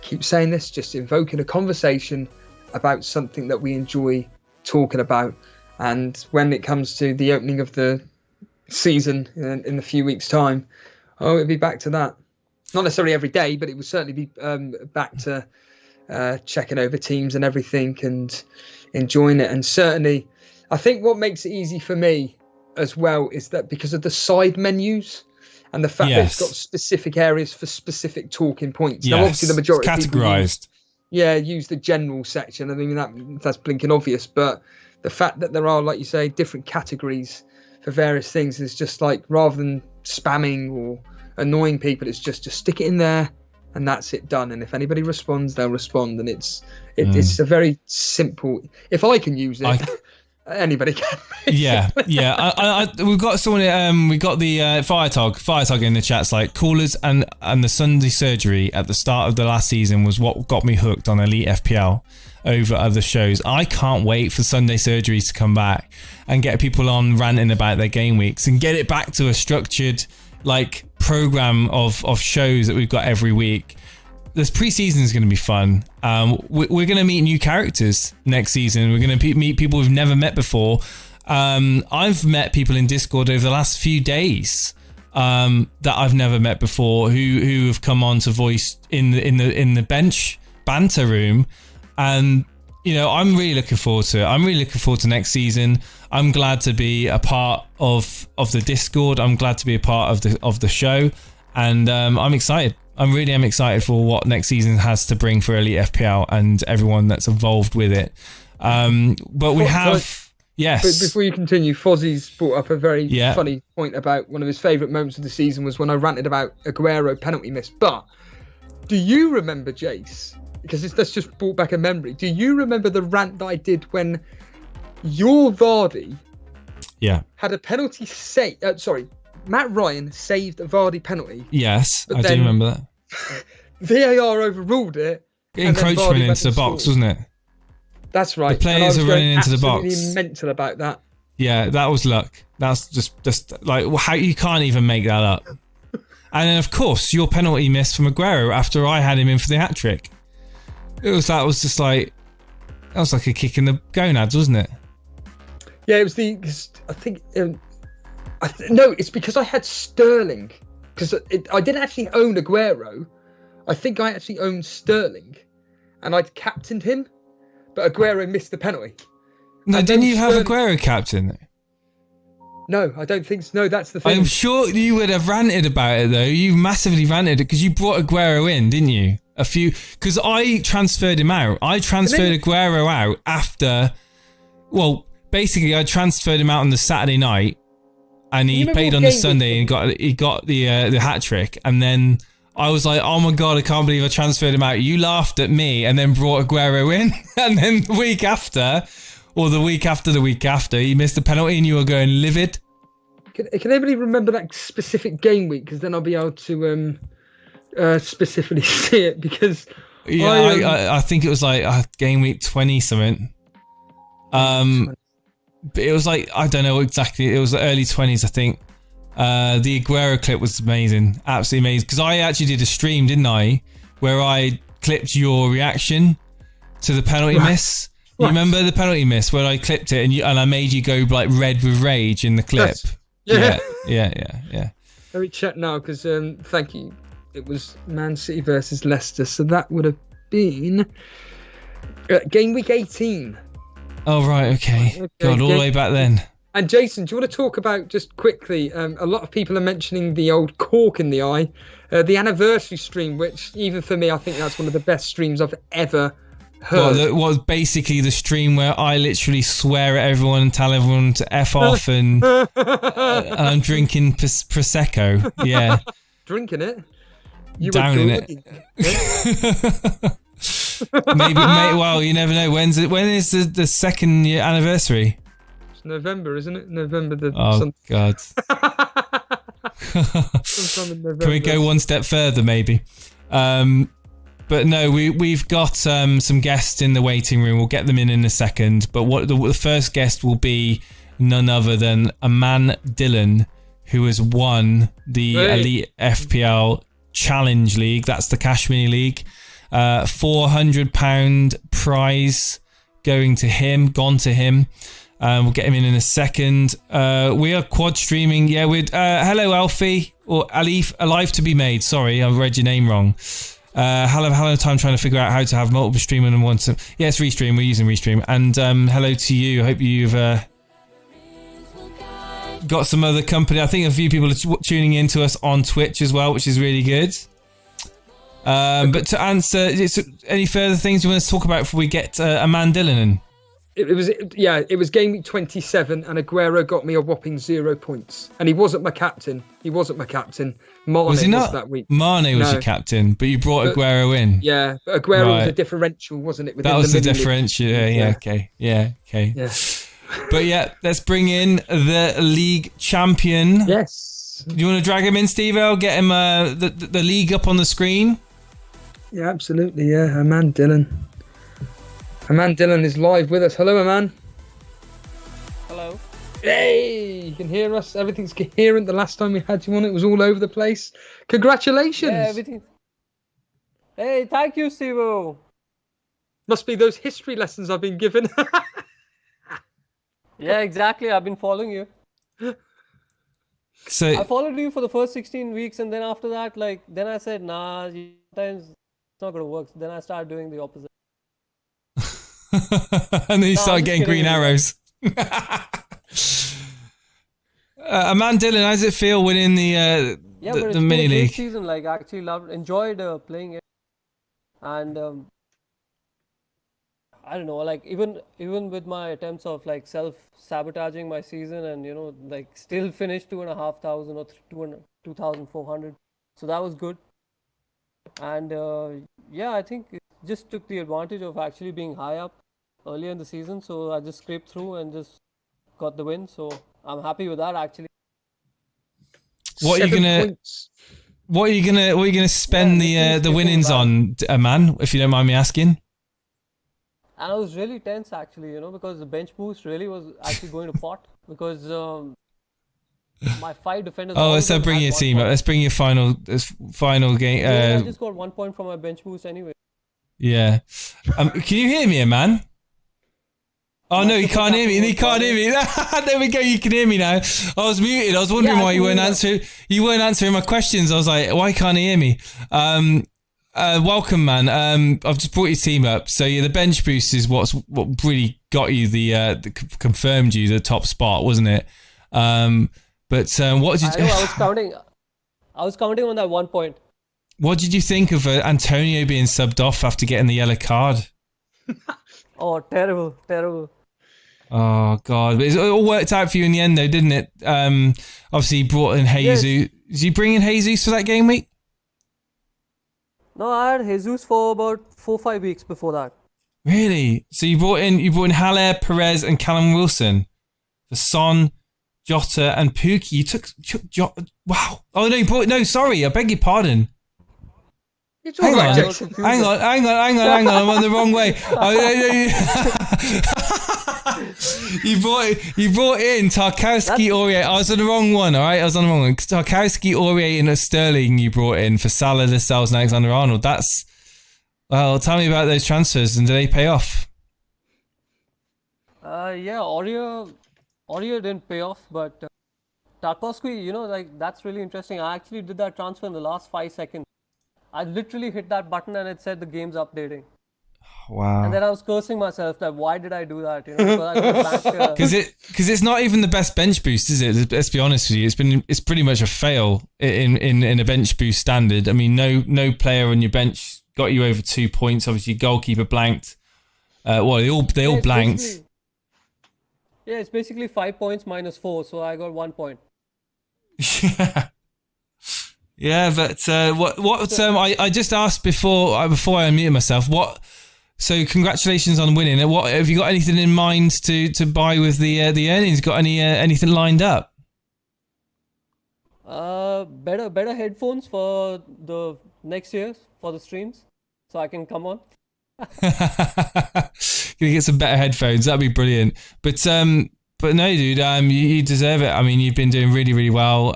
keep saying this, just invoking a conversation about something that we enjoy talking about. And when it comes to the opening of the season in a few weeks' time, it'll be back to that. Not necessarily every day, but it will certainly be back to checking over teams and everything and enjoying it. And certainly, I think what makes it easy for me as well is that because of the side menus and the fact that it's got specific areas for specific talking points. Now, obviously, the majority of people use the general section. I mean, that's blinking obvious, but the fact that there are, like you say, different categories for various things is just like, rather than spamming or annoying people, it's just stick it in there and that's it, done. And if anybody responds, they'll respond. And it's a very simple, if I can use it, anybody can. We've got someone, we got the Firetog in the chat's like, callers and the Sunday surgery at the start of the last season was what got me hooked on Elite FPL over other shows. I can't wait for Sunday surgeries to come back and get people on ranting about their game weeks and get it back to a structured like program of shows that we've got every week. This pre-season is going to be fun. We're going to meet new characters next season. We're going to meet people we've never met before. I've met people in Discord over the last few days that I've never met before who have come on to voice in the bench banter room. And I'm really looking forward to it. I'm really looking forward to next season. I'm glad to be a part of the Discord. I'm glad to be a part of the show, and I'm excited. I really am excited for what next season has to bring for Elite FPL and everyone that's involved with it. But we have... Yes. But before you continue, Fozzie's brought up a very funny point about one of his favourite moments of the season was when I ranted about Aguero penalty miss. But do you remember, Jace, because that's just brought back a memory, do you remember the rant that I did when your Vardy had a penalty save... Matt Ryan saved a Vardy penalty. Yes, I do remember that. VAR overruled it. Encroachment into the box, wasn't it? That's right. The players are running into the box. Absolutely mental about that. Yeah, that was luck. That's just like how you can't even make that up. And then, of course, your penalty miss from Aguero after I had him in for the hat trick. That was like a kick in the gonads, wasn't it? Yeah, it was I think. No, it's because I had Sterling. Because I didn't actually own Aguero. I think I actually owned Sterling. And I'd captained him. But Aguero missed the penalty. No, didn't you have Aguero captain? No, I don't think so. No, that's the thing. I'm sure you would have ranted about it, though. You massively ranted it because you brought Aguero in, didn't you? Because I transferred him out. I transferred Aguero out after... Well, basically, I transferred him out on the Saturday night. And he played on the Sunday and he got the hat trick. And then I was like, oh my God, I can't believe I transferred him out. You laughed at me and then brought Aguero in. And then the week after, he missed the penalty and you were going livid. Can anybody remember that specific game week? Because then I'll be able to specifically see it. Because I think it was like game week 20 something. But it was like, I don't know exactly. It was the early 20s, I think. The Aguero clip was amazing. Absolutely amazing. Because I actually did a stream, didn't I? Where I clipped your reaction to the penalty miss. You remember the penalty miss where I clipped it and I made you go like red with rage in the clip? Yeah. Let me check now because thank you. It was Man City versus Leicester. So that would have been game week 18. Oh, right, okay. God, all the way back then. And Jason, do you want to talk about, just quickly, a lot of people are mentioning the old cork in the eye, the anniversary stream, which even for me, I think that's one of the best streams I've ever heard. Well, was basically the stream where I literally swear at everyone and tell everyone to F off and I'm drinking Prosecco, yeah. Drinking it? down in it. Maybe, well, you never know. When is the second year anniversary? It's November, isn't it? November the. God. Sometime in November. Can we go one step further, maybe? But no, we've got some guests in the waiting room. We'll get them in a second. But what the first guest will be none other than a man, Dylan, who has won the Elite FPL Challenge League. That's the Cash Mini League. £400 prize gone to him. We'll get him in a second. We are quad streaming. Yeah, with hello Alfie or Alif, alive to be made. Sorry, I read your name wrong. Hello time trying to figure out how to have multiple stream and want to. Yeah, it's Restream. We're using Restream. And hello to you. I hope you've got some other company. I think a few people are tuning in to us on Twitch as well, which is really good. But to answer, any further things you want to talk about before we get a man Dylan in? It was game week 27, and Aguero got me a whopping 0 points, and he wasn't my captain. Mane was he not? That week. Mane was your captain, but you brought Aguero in. Yeah, but Aguero was a differential, wasn't it? That was the differential. Yeah, okay. Yeah. But yeah, let's bring in the league champion. Yes. Do you want to drag him in, Stevo? Get him the league up on the screen. Yeah, absolutely. Yeah, Aman Dylan. Aman Dylan is live with us. Hello, Aman. Hello. Hey, you can hear us. Everything's coherent. The last time we had you on, it was all over the place. Congratulations. Yeah, everything. Hey, thank you, Stevo. Must be those history lessons I've been given. Yeah, exactly. I've been following you. So I followed you for the first 16 weeks, and then after that, then I said, nah, sometimes it's not going to work. So then I started doing the opposite. And then you started getting green arrows. Aman Dylan, how does it feel winning the mini league? Season, actually enjoyed playing it, and I don't know, even with my attempts of self-sabotaging my season, and still finished 2,500 or 2,400, so that was good. And I think it just took the advantage of actually being high up earlier in the season, so I just scraped through and just got the win. So I'm happy with that actually. What are you gonna spend the winnings on, man? If you don't mind me asking. And I was really tense actually, because the bench boost really was actually going to pot because my 5 defenders. Oh, let's bring your team up. Let's bring your final game. I just got 1 point from my bench boost anyway. Yeah. Can you hear me, man? Oh no, you can't hear me. You can't hear me. There we go. You can hear me now. I was muted. I was wondering why you weren't answering. You weren't answering my questions. I was like, why can't he hear me? Welcome, man. I've just brought your team up. So yeah, the bench boost is what really got you confirmed you the top spot, wasn't it? But what did you? I was counting on that 1 point. What did you think of Antonio being subbed off after getting the yellow card? Oh, terrible. Oh God! But it all worked out for you in the end, though, didn't it? Obviously, you brought in Jesus. Yes. Did you bring in Jesus for that game week? No, I had Jesus for about 4-5 weeks before that. Really? So you brought in Haller, Perez, and Callum Wilson for Son, Jota, and Pookie. You took Jota. Wow. Oh no, sorry. I beg your pardon. Hang on. I'm on the wrong way. You brought in Tarkowski, Aurier. I was on the wrong one, all right? I was on the wrong one. Tarkowski, Aurier, and Sterling you brought in for Salah, Lascelles, and Alexander-Arnold. Well, tell me about those transfers, and do they pay off? Aurier didn't pay off, but Tarkowski, that's really interesting. I actually did that transfer in the last 5 seconds. I literally hit that button and it said the game's updating. Wow. And then I was cursing myself that why did I do that? Because it's not even the best bench boost, is it? Let's be honest with you. It's pretty much a fail in a bench boost standard. I mean, no player on your bench got you over 2 points. Obviously, goalkeeper blanked. They all blanked. It's basically 5 points minus 4, so I got 1 point. Yeah, but I just asked before I unmuted myself. So congratulations on winning. What have you got anything in mind to buy with the earnings? Got anything lined up? Better headphones for the next year for the streams, so I can come on. Gonna get some better headphones. That'd be brilliant. But no, dude, you deserve it. I mean, you've been doing really, really well.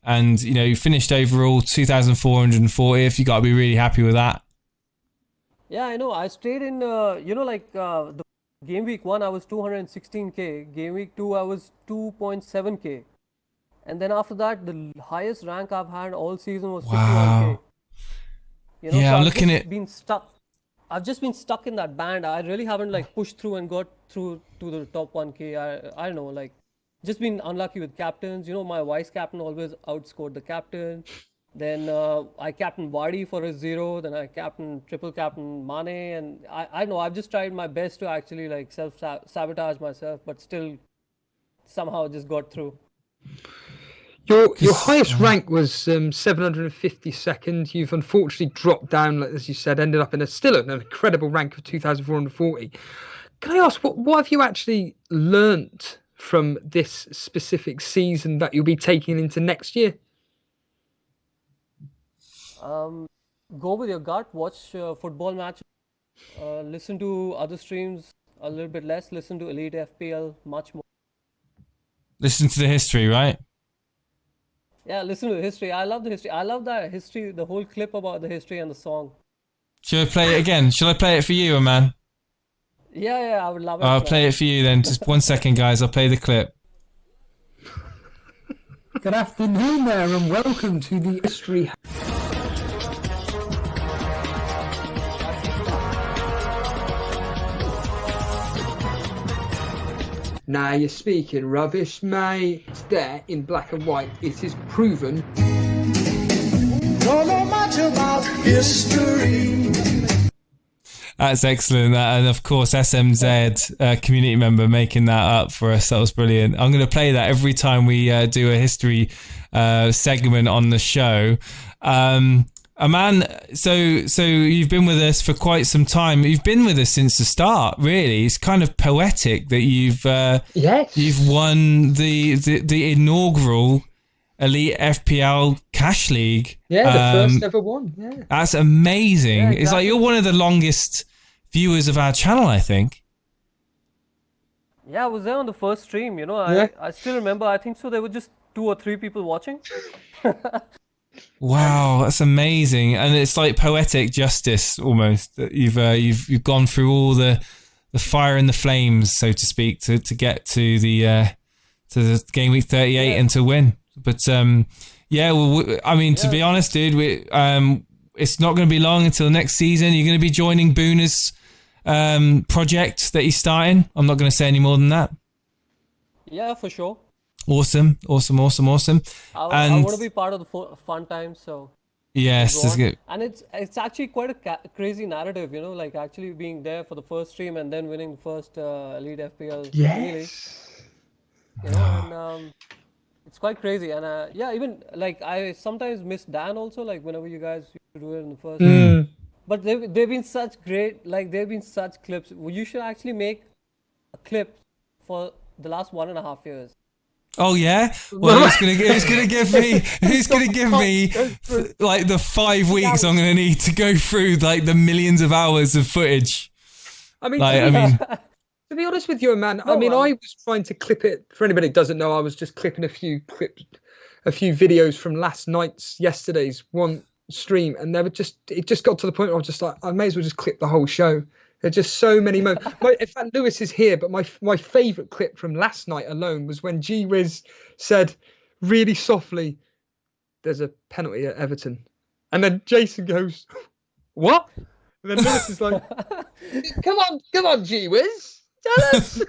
And you finished overall 2,440th. You got to be really happy with that. Yeah, I know. I stayed in, the game week 1, I was 216k. Game week 2, I was 2.7k. And then after that, the highest rank I've had all season was 51k. Wow. Yeah, so I'm looking at. I've just been stuck in that band. I really haven't pushed through and got through to the top 1k. I don't know, just been unlucky with captains. My vice captain always outscored the captain. Then I captained Vardy for a 0. Then I triple captain Mane. And I know I've just tried my best to actually self-sabotage myself, but still somehow just got through. Your highest rank was 752nd. You've unfortunately dropped down, as you said, ended up in still an incredible rank of 2,440. Can I ask, what have you actually learnt from this specific season that you'll be taking into next year? Go with your gut, watch football matches, listen to other streams a little bit less, listen to Elite FPL much more. Listen to the history, right? Yeah, listen to the history. I love the history. I love that history, the whole clip about the history and the song. Should I play it again? Shall I play it for you, man? Yeah, I would love it. I'll play it for you then. Just 1 second, guys. I'll play the clip. Good afternoon there, and welcome to the history. Now you're speaking rubbish, mate. It's there in black and white. It is proven. Don't know much about history. That's excellent. And of course, SMZ, community member, making that up for us. That was brilliant. I'm going to play that every time we do a history segment on the show. Aman, so you've been with us for quite some time. You've been with us since the start, really. It's kind of poetic that you've won the inaugural Elite FPL Cash League. Yeah, the first ever one. Yeah. That's amazing. Yeah, exactly. It's like you're one of the longest viewers of our channel, I think. Yeah, I was there on the first stream, I still remember, I think so there were just 2 or 3 people watching. Wow, that's amazing. And it's like poetic justice almost that you've gone through all the fire and the flames, so to speak, to get to the game week 38 and to win. But to be honest, dude, it's not going to be long until next season. You're going to be joining Booner's project that he's starting. I'm not going to say any more than that. Yeah, for sure. Awesome. I want to be part of the fun times, so yes, that's good. And it's actually quite a crazy narrative, actually being there for the first stream and then winning the first Elite FPL. Yes. And it's quite crazy. And even I sometimes miss Dan also, whenever you guys used to do it in the first. But they've been such such clips. You should actually make a clip for the last 1.5 years. Oh yeah. Well, who's gonna give me like the 5 weeks I'm gonna need to go through like the millions of hours of footage? To be honest with you, man, I was trying to clip it. For anybody who doesn't know, I was just clipping a few videos from yesterday's one stream, and it just got to the point where I was just like, I may as well just clip the whole show. There's just so many moments. In fact, Lewis is here, but my favourite clip from last night alone was when G-Wiz said really softly, "There's a penalty at Everton," and then Jason goes, "What?" And then Lewis is like, "Come on, G-Wiz, tell us."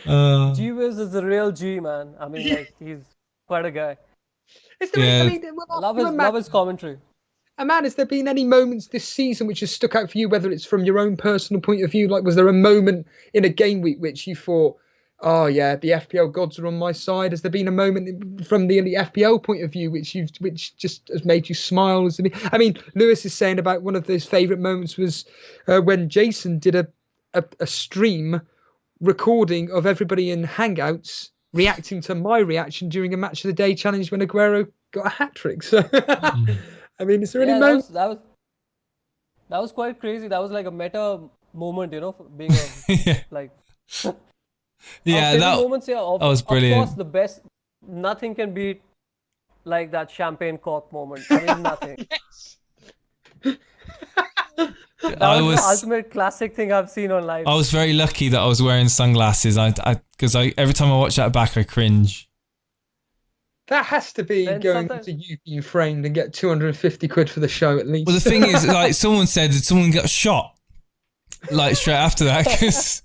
No, G-Wiz is the real G, man. I mean, he's quite a guy. Love his commentary. Man, has there been any moments this season which has stuck out for you, whether it's from your own personal point of view? Was there a moment in a game week which you thought, Oh yeah, the FPL gods are on my side. Has there been a moment from the FPL point of view which just has made you smile? I mean, Lewis is saying about one of his favourite moments was when Jason did a stream recording of everybody in Hangouts reacting to my reaction during a match of the day challenge when Aguero got a hat trick. So, I mean, is there any moment? That was quite crazy. That was like a meta moment, for being a, like. Yeah, that moments, was brilliant. Of course, the best. Nothing can beat like that champagne cork moment. I mean, nothing. That was the ultimate classic thing I've seen on live. I was very lucky that I was wearing sunglasses. Because every time I watch that back, I cringe. That has to be going to you being framed and get 250 quid for the show at least. Well, the thing is, like someone said, someone got shot like straight after that.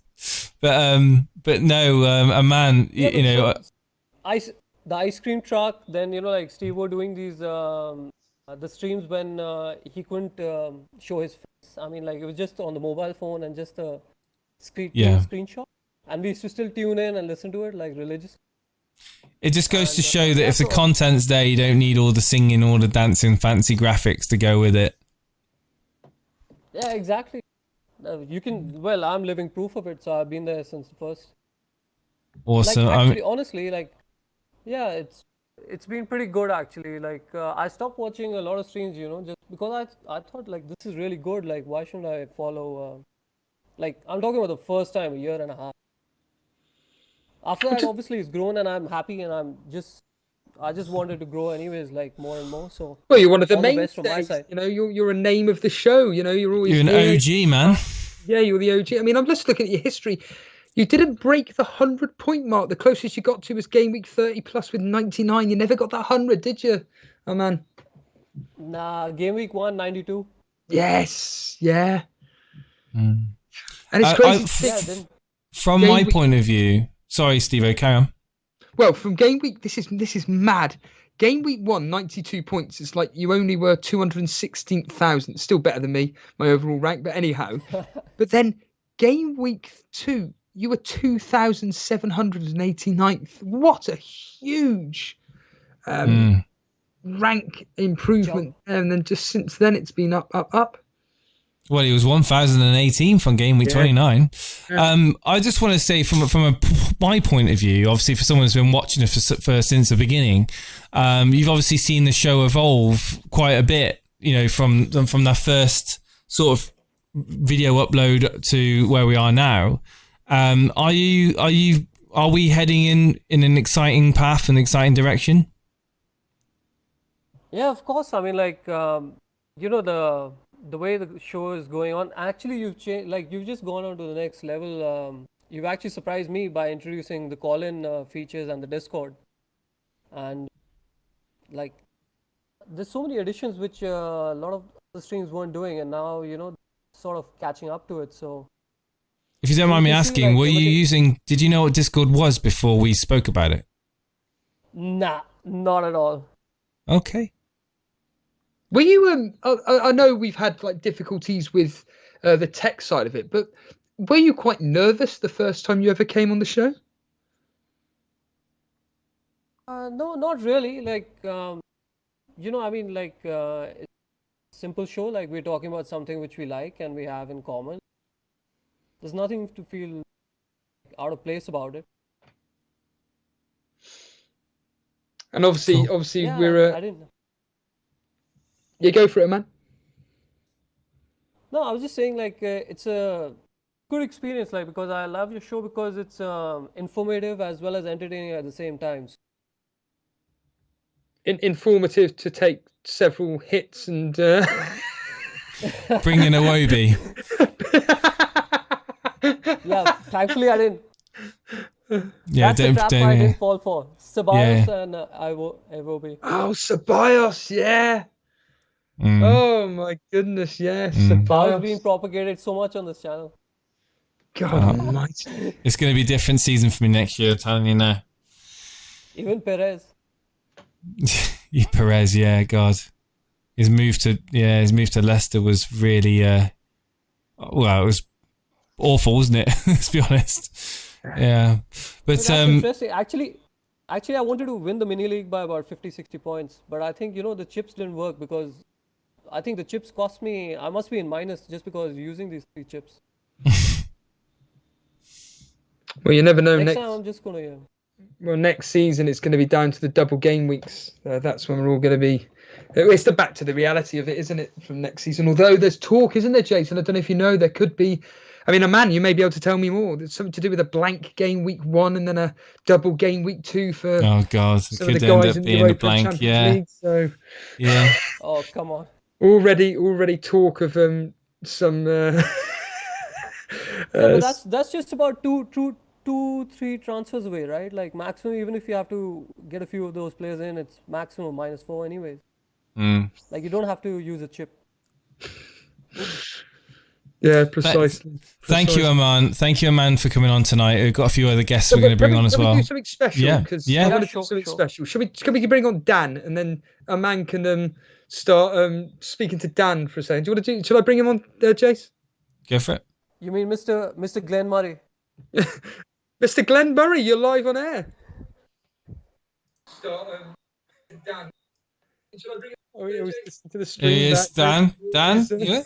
But no, a man, the ice cream truck. Then like Stevo doing these the streams when he couldn't show his face. I mean, like it was just on the mobile phone and just a screenshot, and we used to still tune in and listen to it like religiously. It just goes to show that if the content's there, you don't need all the singing, all the dancing, fancy graphics to go with it. Yeah, exactly. You can. Well, I'm living proof of it, so I've been there since the first. Awesome. Like, actually, honestly, like, yeah, it's been pretty good actually. Like, I stopped watching a lot of streams, just because I thought like this is really good. Like, why shouldn't I follow? Like, I'm talking about the first time, a year and a half. After that, obviously, it's grown, and I'm happy, and I just wanted to grow anyways, like more and more. So well, you're one of the best from my mainstays. side. You're a name of the show. You're always an OG, man. Yeah, you're the OG. I mean, I'm just looking at your history. You didn't break the 100-point mark. The closest you got to was Gameweek 30 plus with 99. You never got that 100, did you? Oh man. Nah, Gameweek 1, 92. Yes, yeah. And it's crazy. From my point of view. Sorry, Stevo, carry on. Well, from game week, this is mad. Game week 1, 92 points. It's like you only were 216,000. Still better than me, my overall rank. But anyhow, but then game week 2, you were 2,789th. What a huge rank improvement! And then just since then, it's been up. Well, it was 1,018 from game week 29. Yeah. I just want to say from my point of view, obviously for someone who's been watching it for since the beginning, you've obviously seen the show evolve quite a bit, from that first sort of video upload to where we are now. Are we heading in an exciting path, an exciting direction? Yeah, of course. I mean, like, the way the show is going on, actually you've changed, like you've just gone on to the next level. You've actually surprised me by introducing the call-in features and the Discord, and like there's so many additions which a lot of the streams weren't doing, and now sort of catching up to it. So if you don't mind me asking, did you know what Discord was before we spoke about it? Nah, not at all. Okay. Were you? I know we've had like difficulties with the tech side of it, but were you quite nervous the first time you ever came on the show? No, not really. Like, I mean, like, it's a simple show. Like, we're talking about something which we like and we have in common. There's nothing to feel out of place about it. And obviously, Yeah, we're. I didn't. Yeah, go for it, man. No, I was just saying, like, it's a good experience, like, because I love your show because it's informative as well as entertaining at the same time. Informative to take several hits and bring in a Wobie. Yeah, thankfully I didn't. Yeah, That's the trap I didn't fall for. Ceballos and Iwobi. Oh, Ceballos, yeah. Oh my goodness, yes. Ceballos being propagated so much on this channel. God almighty. It's going to be a different season for me next year, I'm telling you now. Even Perez. Yeah, Perez, yeah, God. His move to Leicester was really it was awful, wasn't it? Let's be honest. Yeah, but That's interesting. Actually, I wanted to win the mini league by about 50, 60 points, but I think the chips didn't work because I think the chips cost me. I must be in minus just because using these 3 chips. Well, you never know. Next time I'm just gonna. Well, next season it's going to be down to the double game weeks. That's when we're all going to be. It's back to the reality of it, isn't it? From next season. Although there's talk, isn't there, Jason? I don't know if you know. There could be. I mean, man, you may be able to tell me more. There's something to do with a blank game week 1 and then a double game week 2 for. Oh God, it some could of the end guys up in the being a Europa blank. Champions Yeah, League, so yeah. Oh come on. already talk of some. Yeah, but that's just about 3 transfers away, right? Like maximum, even if you have to get a few of those players in, it's maximum -4 anyways. Like you don't have to use a chip. Yeah, precisely. Thank you, Aman. Thank you, Aman, for coming on tonight. We've got a few other guests we're going to bring on as well. Can we do something special? Yeah, Because yeah. I want to Sure, do something sure. special. Can we bring on Dan and then Aman can start speaking to Dan for a second? Do you want to do? Should I bring him on, Jace? Go for it. You mean Mr. Glenn Murray? Mr. Glenn Murray, you're live on air. Start Dan. Should I bring him? Oh, yeah, was listening to the stream. Here he is, Dan. Dan, yeah.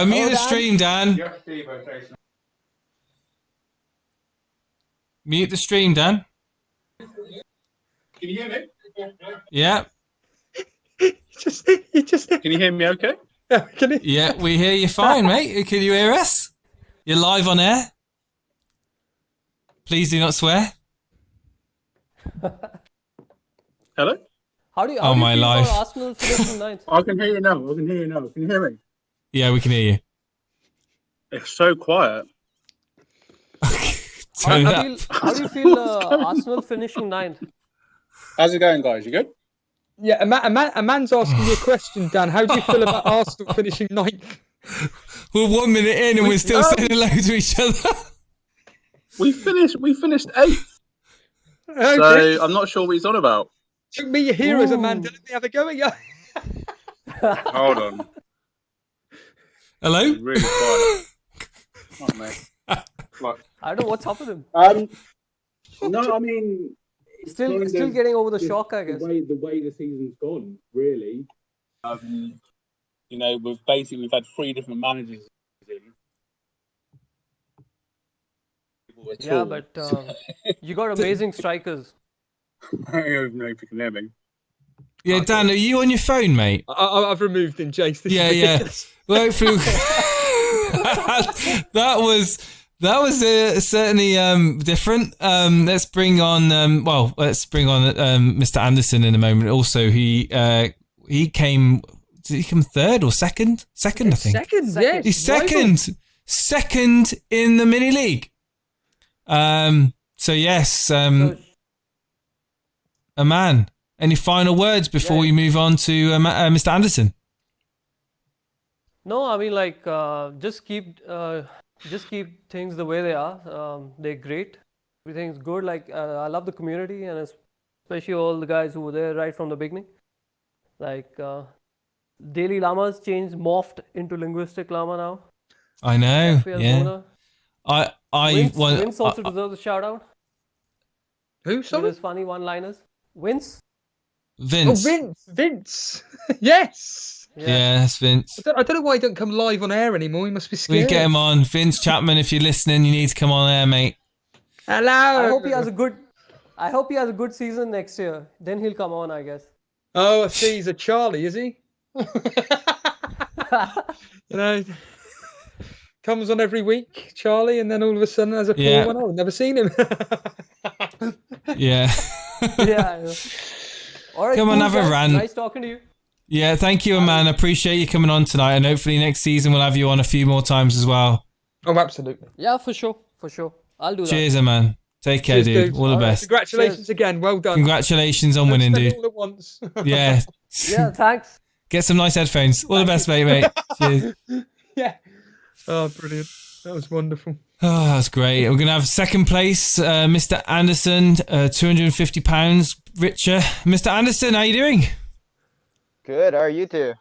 Mute the stream, Dan. Mute the stream, Dan. Can you hear me? Yeah, You just. Can you hear me okay? Can you? yeah, we hear you fine, mate. Can you hear us? You're live on air. Please do not swear. Hello? How do you Oh, my feel about life. Arsenal finishing 9th? I can hear you now. Can you hear me? Yeah, we can hear you. It's so quiet. Turn it up. How do you feel Arsenal finishing 9th? How's it going, guys? You good? Yeah, a man's asking you a question, Dan. How do you feel about Arsenal finishing 9th? We're 1 minute in and we're still saying hello to each other. We finished 8th. Okay. So I'm not sure what he's on about. Took me your heroes, Amanda. Let me have a go at you. Hold on. Hello? It's really quiet. Oh, mate. Like, I don't know what's up with him. no, I mean, Still getting over the shock, I guess. the way the season's gone, really. We've had 3 different managers. Yeah, but you got amazing strikers. I don't know if you can hear me. Yeah, Dan, are you on your phone, mate? I've removed him, Jace. This Yeah, is yeah. ridiculous. Well, hopefully that was certainly different. Let's bring on Mr. Anderson in a moment. Also, he came. Did he come 3rd or 2nd? Second, I think. Second, yes. He's second in the mini league. So yes, Aman, any final words before we move on to Mr. Anderson? No, I mean like just keep things the way they are. They're great. Everything's good. Like I love the community and especially all the guys who were there right from the beginning. Like Daily Llamas morphed into Linguistic Llama now. I know. FPL Yeah. owner. Vince also deserves a shout out. Who? With Sorry? his funny one-liners. Vince. Vince. Oh, Vince. Yes. Yeah, that's Vince. I don't know why he don't come live on air anymore. He must be We scared. get him on. Vince Chapman, if you're listening, you need to come on air, mate. Hello. I hope he has a good season next year. Then he'll come on, I guess. Oh, I see. He's a Charlie, is he? Comes on every week, Charlie, and then all of a sudden has a 4-1. Oh, never seen him. Yeah. Yeah. All right. Come on, have a guys. rant. Nice talking to you. Yeah, thank you, man. I appreciate you coming on tonight, and hopefully next season we'll have you on a few more times as well. Oh, absolutely. Yeah, for sure. I'll do that. Cheers, man. Take care, Cheers, dude. All the best. Congratulations again. Well done. Congratulations on Don't winning, spend dude. all at once. Yeah. Yeah, thanks. Get some nice headphones. All the best, mate. Cheers. Yeah. Oh, brilliant. That was wonderful. Oh, that's great. We're going to have second place, Mr. Anderson, £250 richer. Mr. Anderson, how you doing? Good. How are you two?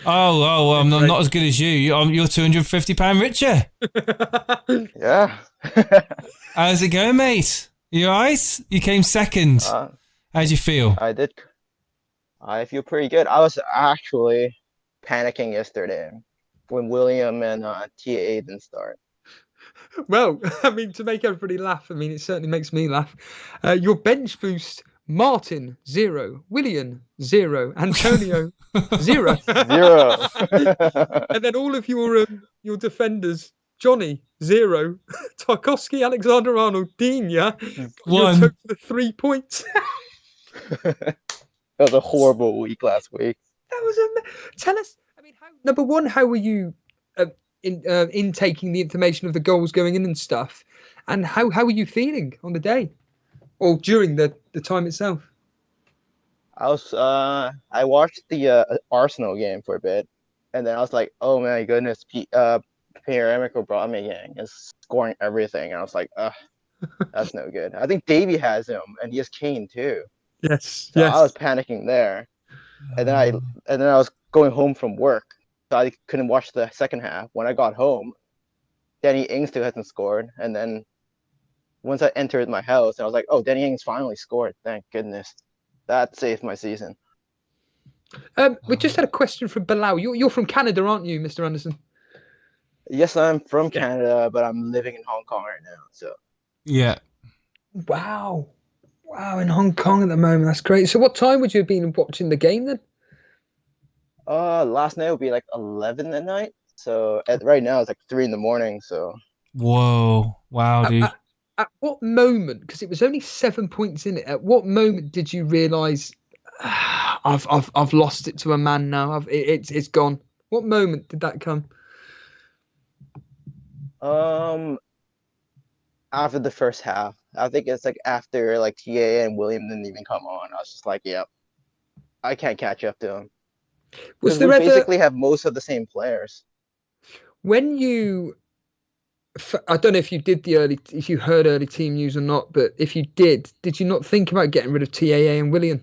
I'm not as good as you. You're £250 richer. Yeah. How's it going, mate? You alright? You came second. How'd you feel? I did. I feel pretty good. I was actually panicking yesterday when William and TA didn't start. Well, I mean, to make everybody laugh, I mean, it certainly makes me laugh. Your bench boost: Martin 0, William 0, Antonio 0, 0. and then all of your defenders: Johnny 0, Tarkovsky, Alexander-Arnold, Dean, yeah, 1. took the 3 points. It was a horrible week last week. That was tell us. I mean, number one, how were you in taking the information of the goals going in and stuff, and how were you feeling on the day or during the time itself? I watched the Arsenal game for a bit, and then I was like, oh my goodness, Pierre-Emerick Aubameyang is scoring everything, and I was like, that's no good. I think Davey has him, and he has Kane too. Yes. So I was panicking there, and then I was going home from work, so I couldn't watch the second half. When I got home, Danny Ings still hasn't scored, and then once I entered my house, I was like, oh, Danny Ings finally scored. Thank goodness. That saved my season. We just had a question from Bilal. You're from Canada, aren't you, Mr. Anderson? Yes, I'm from Canada, but I'm living in Hong Kong right now. So. Yeah. Wow, in Hong Kong at the moment. That's great. So, what time would you have been watching the game then? Last night would be like 11 at night. So right now it's like 3 in the morning. So. Whoa! Wow, dude. At what moment? Because it was only 7 points in it. At what moment did you realise I've lost it to a man now? It's gone. What moment did that come? After the first half, I think it's like after like TA and William didn't even come on. I was just like, yep, I can't catch up to them. Was there ever basically have most of the same players? When you, I don't know if you did if you heard early team news or not, but if you did you not think about getting rid of TAA and William?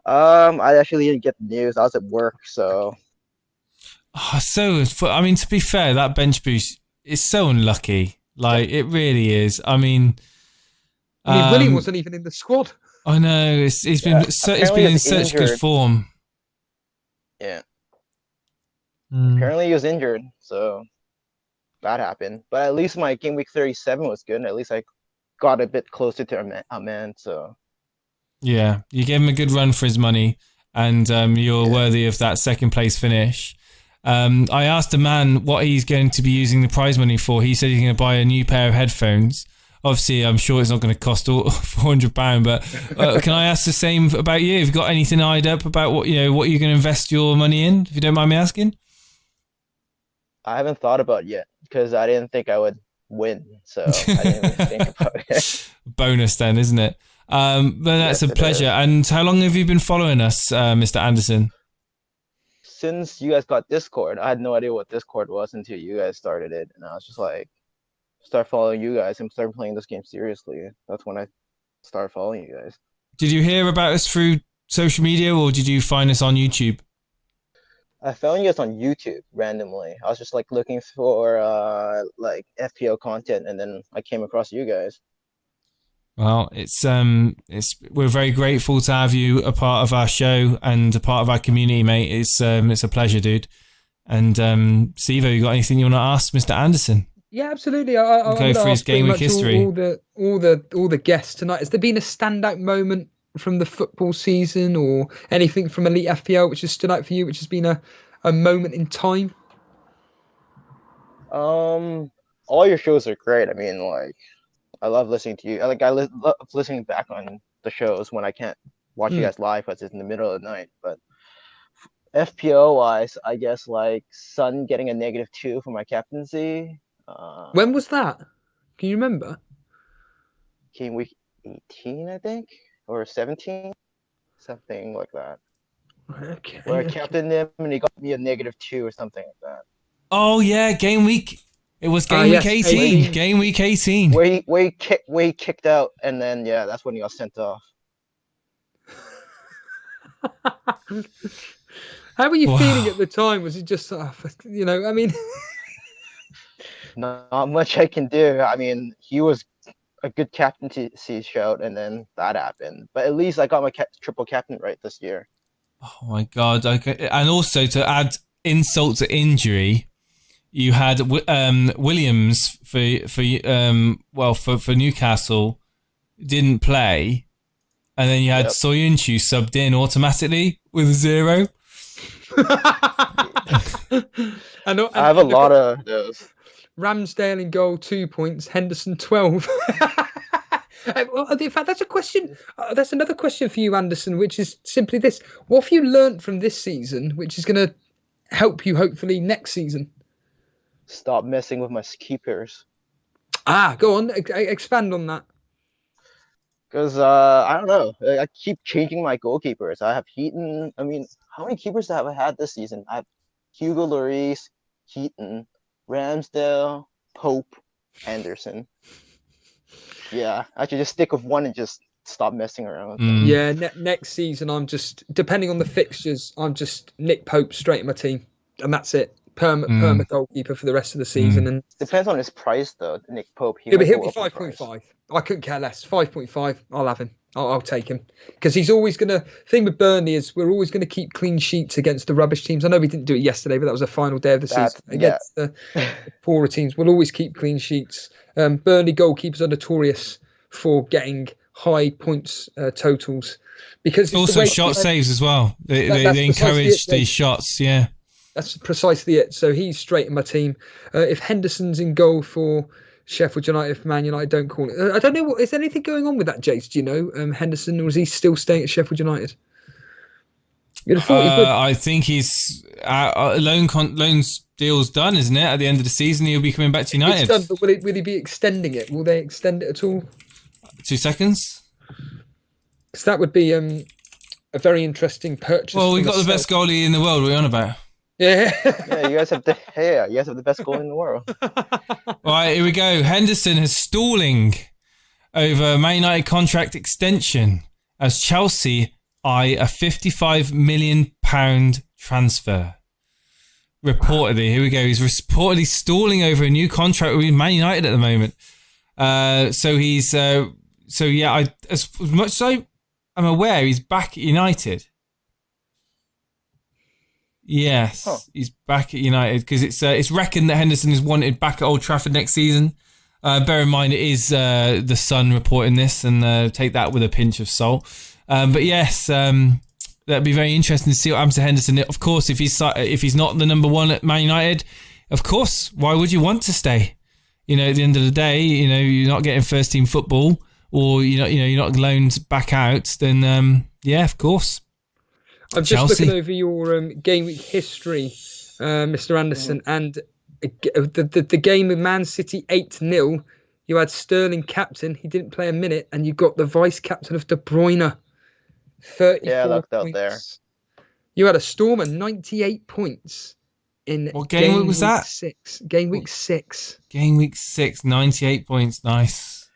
I actually didn't get the news. I was at work, so. I mean, to be fair, that bench boost is so unlucky. Like, it really is. I mean, William wasn't even in the squad. I know it's been in such good form. Yeah. Apparently he was injured, so that happened. But at least my game week 37 was good. And at least I got a bit closer to a man. So. Yeah, you gave him a good run for his money, and you're worthy of that second place finish. I asked a man what he's going to be using the prize money for. He said he's going to buy a new pair of headphones. Obviously, I'm sure it's not going to cost all £400, but can I ask the same about you? Have you got anything eyed up about what you're going to invest your money in, if you don't mind me asking? I haven't thought about it yet because I didn't think I would win, so I didn't even think about it. Bonus then, isn't it? But that's a pleasure. And how long have you been following us, Mr. Anderson? Since you guys got Discord, I had no idea what Discord was until you guys started it, and I was just like, start following you guys and start playing this game seriously. That's when I started following you guys. Did you hear about us through social media, or did you find us on YouTube? I found you guys on YouTube randomly. I was just like looking for like FPL content, and then I came across you guys. Well, we're very grateful to have you a part of our show and a part of our community, mate. It's a pleasure, dude. And Stevo, you got anything you want to ask Mr. Anderson? Yeah, absolutely. I'll go for his game week history. All the guests tonight. Has there been a standout moment from the football season, or anything from Elite FPL which has stood out for you, which has been a moment in time? All your shows are great. I mean, like, I love listening to you. I love listening back on the shows when I can't watch you guys live because it's in the middle of the night. But FPL wise, I guess like Sun getting a -2 for my captaincy. When was that? Can you remember? Game week 18, I think, or 17, something like that. Okay. Where I captained him and he got me a -2 or something like that. Oh yeah, game week. It was game week 18. Game week 18. Where he kicked out, and then that's when he got sent off. How were you Wow. feeling at the time? Was it just, I mean, Not much I can do. I mean, he was a good captaincy shout, and then that happened. But at least I got my triple captain right this year. Oh my God. Okay. And also to add insult to injury, you had Williams for Newcastle didn't play, and then you had Soyuncu subbed in automatically with a 0. I have a lot of those. Ramsdale in goal, 2 points. Henderson, 12. Well, in fact, that's a question. That's another question for you, Anderson, which is simply this: what have you learnt from this season, which is going to help you hopefully next season? Stop messing with my keepers. Go on, expand on that. Because I don't know, I keep changing my goalkeepers. I have Heaton. I mean, how many keepers have I had this season? I have Hugo Lloris, Heaton, Ramsdale, Pope, Anderson. Yeah, I should just stick with one and just stop messing around with them. Yeah, next season I'm just, depending on the fixtures, I'm just Nick Pope straight in my team, and that's it. Perma goalkeeper for the rest of the season. And depends on his price though. Nick Pope. He'll be 5.5. I couldn't care less. 5.5. I'll have him. I'll take him because he's always going to. Thing with Burnley is we're always going to keep clean sheets against the rubbish teams. I know we didn't do it yesterday, but that was the final day of the season against the poorer teams. We'll always keep clean sheets. Burnley goalkeepers are notorious for getting high points totals because also shot saves as well. They encourage these shots. Yeah. That's precisely it. So he's straight in my team. If Henderson's in goal for Sheffield United, if Man United don't call it, I don't know. Is there anything going on with that, Jace? Do you know Henderson, or is he still staying at Sheffield United? I think he's loan deal's done, isn't it? At the end of the season, he'll be coming back to United. It's done, but will he be extending it? Will they extend it at all? 2 seconds. Because that would be a very interesting purchase. Well, we've got the best goalie in the world. What are we on about? Yeah. You guys have the best goal in the world. All right, here we go. Henderson is stalling over Man United contract extension as Chelsea eye a £55 million transfer. Reportedly, here we go. He's reportedly stalling over a new contract with Man United at the moment. As much as I'm aware, he's back at United. Yes, He's back at United because it's reckoned that Henderson is wanted back at Old Trafford next season. Bear in mind it is the Sun reporting this, and take that with a pinch of salt. But yes, that'd be very interesting to see what happens to Henderson. Of course, if he's not the number one at Man United, of course, why would you want to stay? You know, at the end of the day, you know, you're not getting first team football, or you're not loaned back out. Then of course. I'm just looking over your game week history, Mr. Anderson, and the game with Man City 8-0. You had Sterling captain; he didn't play a minute, and you got the vice captain of De Bruyne, 34 I lucked points. out there. You had a Stormer 98 points in what game week was that? 6. Game week 6. Game week 6, 98 points. Nice.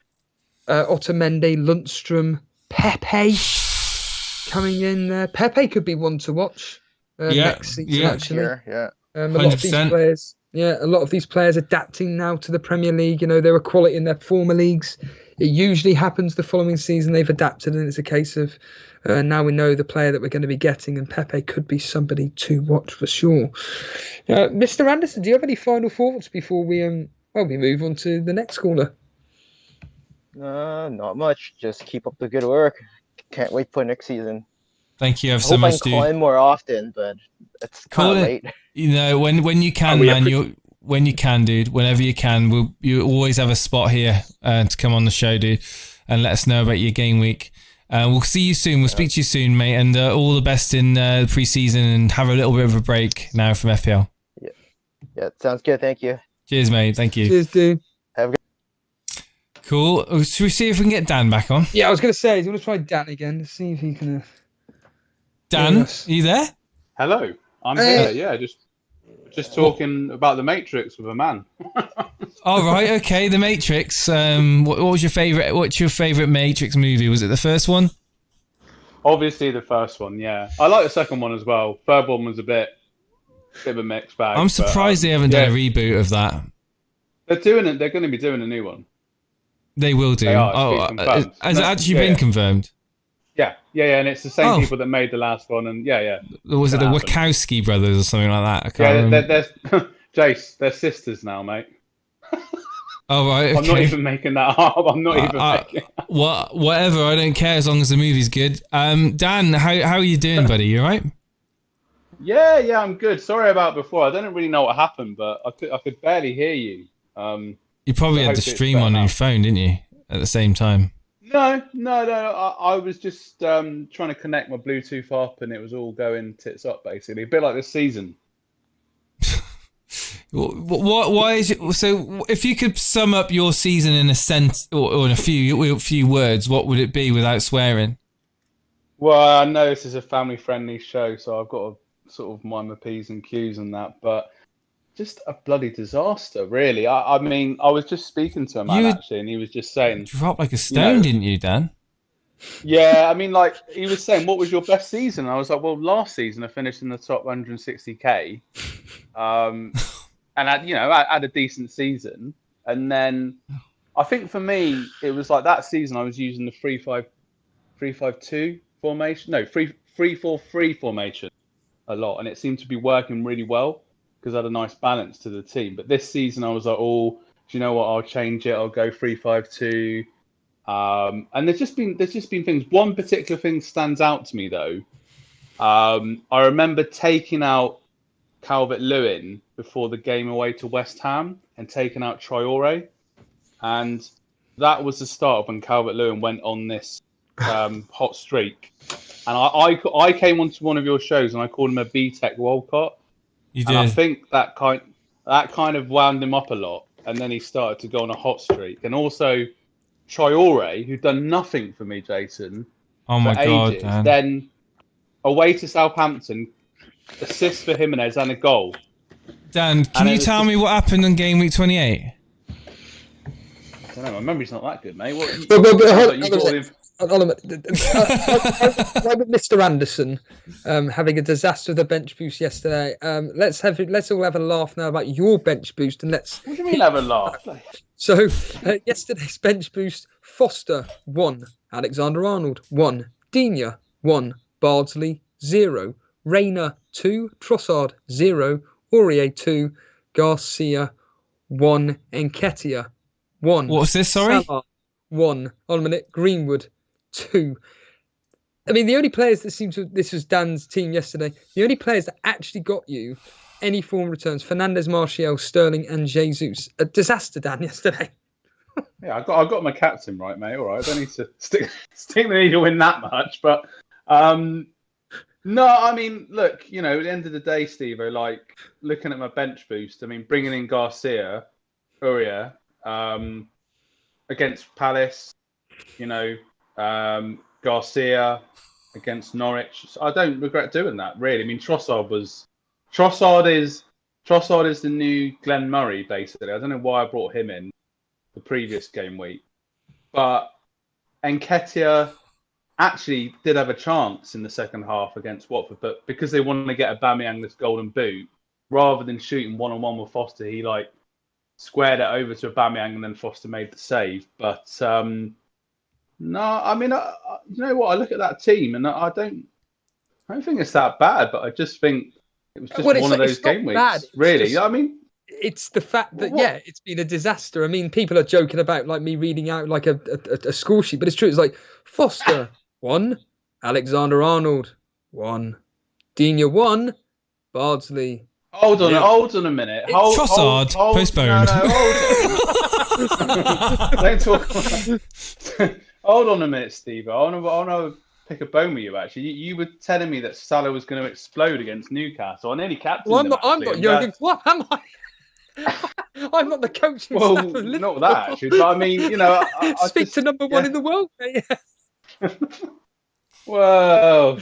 Otamendi, Lundstrom, Pepe. Coming in there, Pepe could be one to watch next season. Actually, a lot of these players, a lot of these players adapting now to the Premier League. You know, they were quality in their former leagues. It usually happens the following season they've adapted, and it's a case of now we know the player that we're going to be getting, and Pepe could be somebody to watch for sure. Mr. Anderson, do you have any final thoughts before we move on to the next caller? Not much. Just keep up the good work. Can't wait for next season. Thank you so much, dude. I call in more often, but it's kind of late. You know, when you can, when you can, dude. Whenever you can, you always have a spot here to come on the show, dude, and let us know about your game week. We'll see you soon. We'll speak to you soon, mate, and all the best in pre-season, and have a little bit of a break now from FPL. Yeah, sounds good. Thank you. Cheers, mate. Thank you. Cheers, dude. Have a good. Cool. Should we see if we can get Dan back on? Yeah, I was going to say, do you want to try Dan again to see if he can... Dan, are you there? Hello, I'm here. Yeah, just talking about the Matrix with a man. Oh, right. Okay, the Matrix. What was your favorite? What's your favorite Matrix movie? Was it the first one? Obviously the first one, yeah. I like the second one as well. Third one was a bit of a mixed bag. I'm surprised they haven't done a reboot of that. They're doing it. They're going to be doing a new one. They will do. They are, Has it actually been confirmed? Yeah, and it's the same people that made the last one, and Was it the Wachowski brothers or something like that? I can't remember. They're Jace, they're sisters now, mate. Oh right, okay. I'm not even making that up. I'm not even making it up. Whatever, I don't care as long as the movie's good. Dan, how are you doing, buddy? You alright? Yeah, I'm good. Sorry about before. I don't really know what happened, but I could barely hear you. You probably had the stream on your phone, didn't you? At the same time. No. I was just trying to connect my Bluetooth up, and it was all going tits up, basically. A bit like this season. Why is it so? If you could sum up your season in a sentence or in a few words, what would it be without swearing? Well, I know this is a family-friendly show, so I've got to sort of mind my P's and Q's and that, but just a bloody disaster, really. I mean, I was just speaking to a man actually, and he was just saying, "Dropped like a stone, didn't you, Dan?" Yeah, I mean, like he was saying, "What was your best season?" And I was like, "Well, last season I finished in the top 160k." And I had a decent season, and then I think for me it was like that season I was using the 3-5-2 formation, no 3-4-3 formation a lot, and it seemed to be working really well because I had a nice balance to the team. But this season I was like, oh, do you know what? I'll change it. I'll go 3-5-2. And there's just been things. One particular thing stands out to me though. I remember taking out Calvert-Lewin before the game away to West Ham and taking out Traore, and that was the start of when Calvert-Lewin went on this hot streak. And I came onto one of your shows and I called him a B-Tech wildcard. You did. And I think that kind of wound him up a lot, and then he started to go on a hot streak. And also Traore, who'd done nothing for me, Jason. Oh my God, Dan. Then away to Southampton, assist for Jimenez and a goal. Dan, can you tell me what happened on game week 28? I don't know, my memory's not that good, mate. Hold on a minute. Mr. Anderson having a disaster with a bench boost yesterday. Let's all have a laugh now about your bench boost, and let's. What do you mean have a laugh? So yesterday's bench boost: Foster 1, Alexander-Arnold 1, Digne 1, Bardsley 0, Rayner 2, Trossard 0, Aurier 2, Garcia 1, Nketiah 1. What's this? Sorry. Salah 1. Hold on a minute. Greenwood 2. I mean, the only players that seem to... This was Dan's team yesterday. The only players that actually got you any form returns: Fernandes, Martial, Sterling and Jesus. A disaster, Dan, yesterday. Yeah, I got my captain right, mate. All right, I don't need to stick the needle in that much. But no, I mean, look, at the end of the day, Stevo, like looking at my bench boost, I mean, bringing in Garcia, Aurier, against Palace, Garcia against Norwich. So I don't regret doing that, really. I mean, Trossard is the new Glenn Murray, basically. I don't know why I brought him in the previous game week, but Nketiah actually did have a chance in the second half against Watford, but because they wanted to get Aubameyang this golden boot, rather than shooting one-on-one with Foster, he squared it over to Aubameyang and then Foster made the save. But no, I mean, you know what? I look at that team and I don't think it's that bad, but I just think it was just one of those game weeks. Really, I mean, it's the fact that it's been a disaster. I mean, people are joking about me reading out like a score sheet, but it's true. It's like Foster 1, Alexander-Arnold 1, Digne 1, Bardsley. Hold on a minute. Trossard postponed. No, don't talk. Hold on a minute, Steve. I want to pick a bone with you. Actually, you were telling me that Salah was going to explode against Newcastle. I nearly captained him. I'm not Jurgen Klopp, am I? I'm not the coaching staff of Liverpool. Not that actually, but I mean, I speak to number one in the world, mate. Well,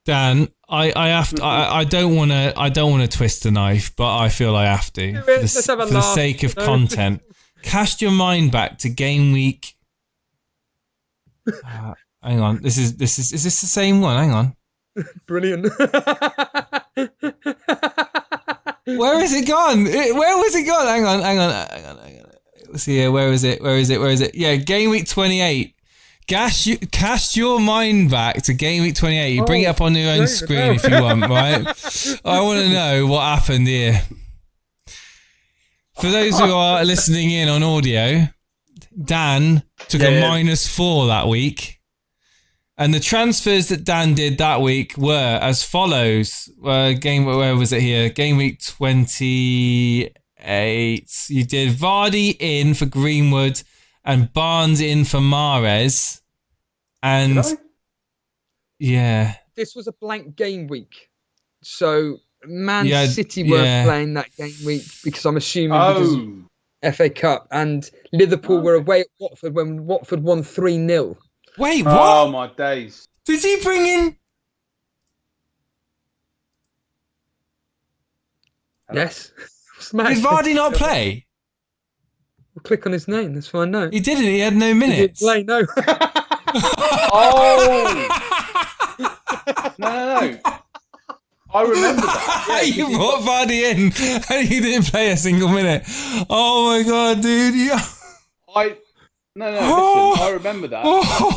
Dan, I don't want to twist the knife, but I feel I have to for the sake of content. Cast your mind back to game week. Hang on. Is this the same one? Hang on. Brilliant. Where is it gone? Where was it gone? Hang on. Let's see here. Where is it? Yeah, Game Week 28. Cast your mind back to Game Week 28. You bring it up on your own screen if you want, right? I want to know what happened here. For those who are listening in on audio, Dan took a -4 that week. And the transfers that Dan did that week were as follows. Where was it here? Game Week 28. You did Vardy in for Greenwood and Barnes in for Mahrez. And yeah. This was a blank game week. So Man City were playing that game week because I'm assuming because of FA Cup, and Liverpool were away at Watford when Watford won 3-0. Wait, what? Oh my days. Did he bring in? Yes. Did Vardy not play? We'll click on his name. Let's find out. He didn't. He had no minutes. He didn't play, no. Oh! No. I remember that. Yeah, you brought Vardy in and he didn't play a single minute. Oh my god, dude. Yeah. Listen, I remember that.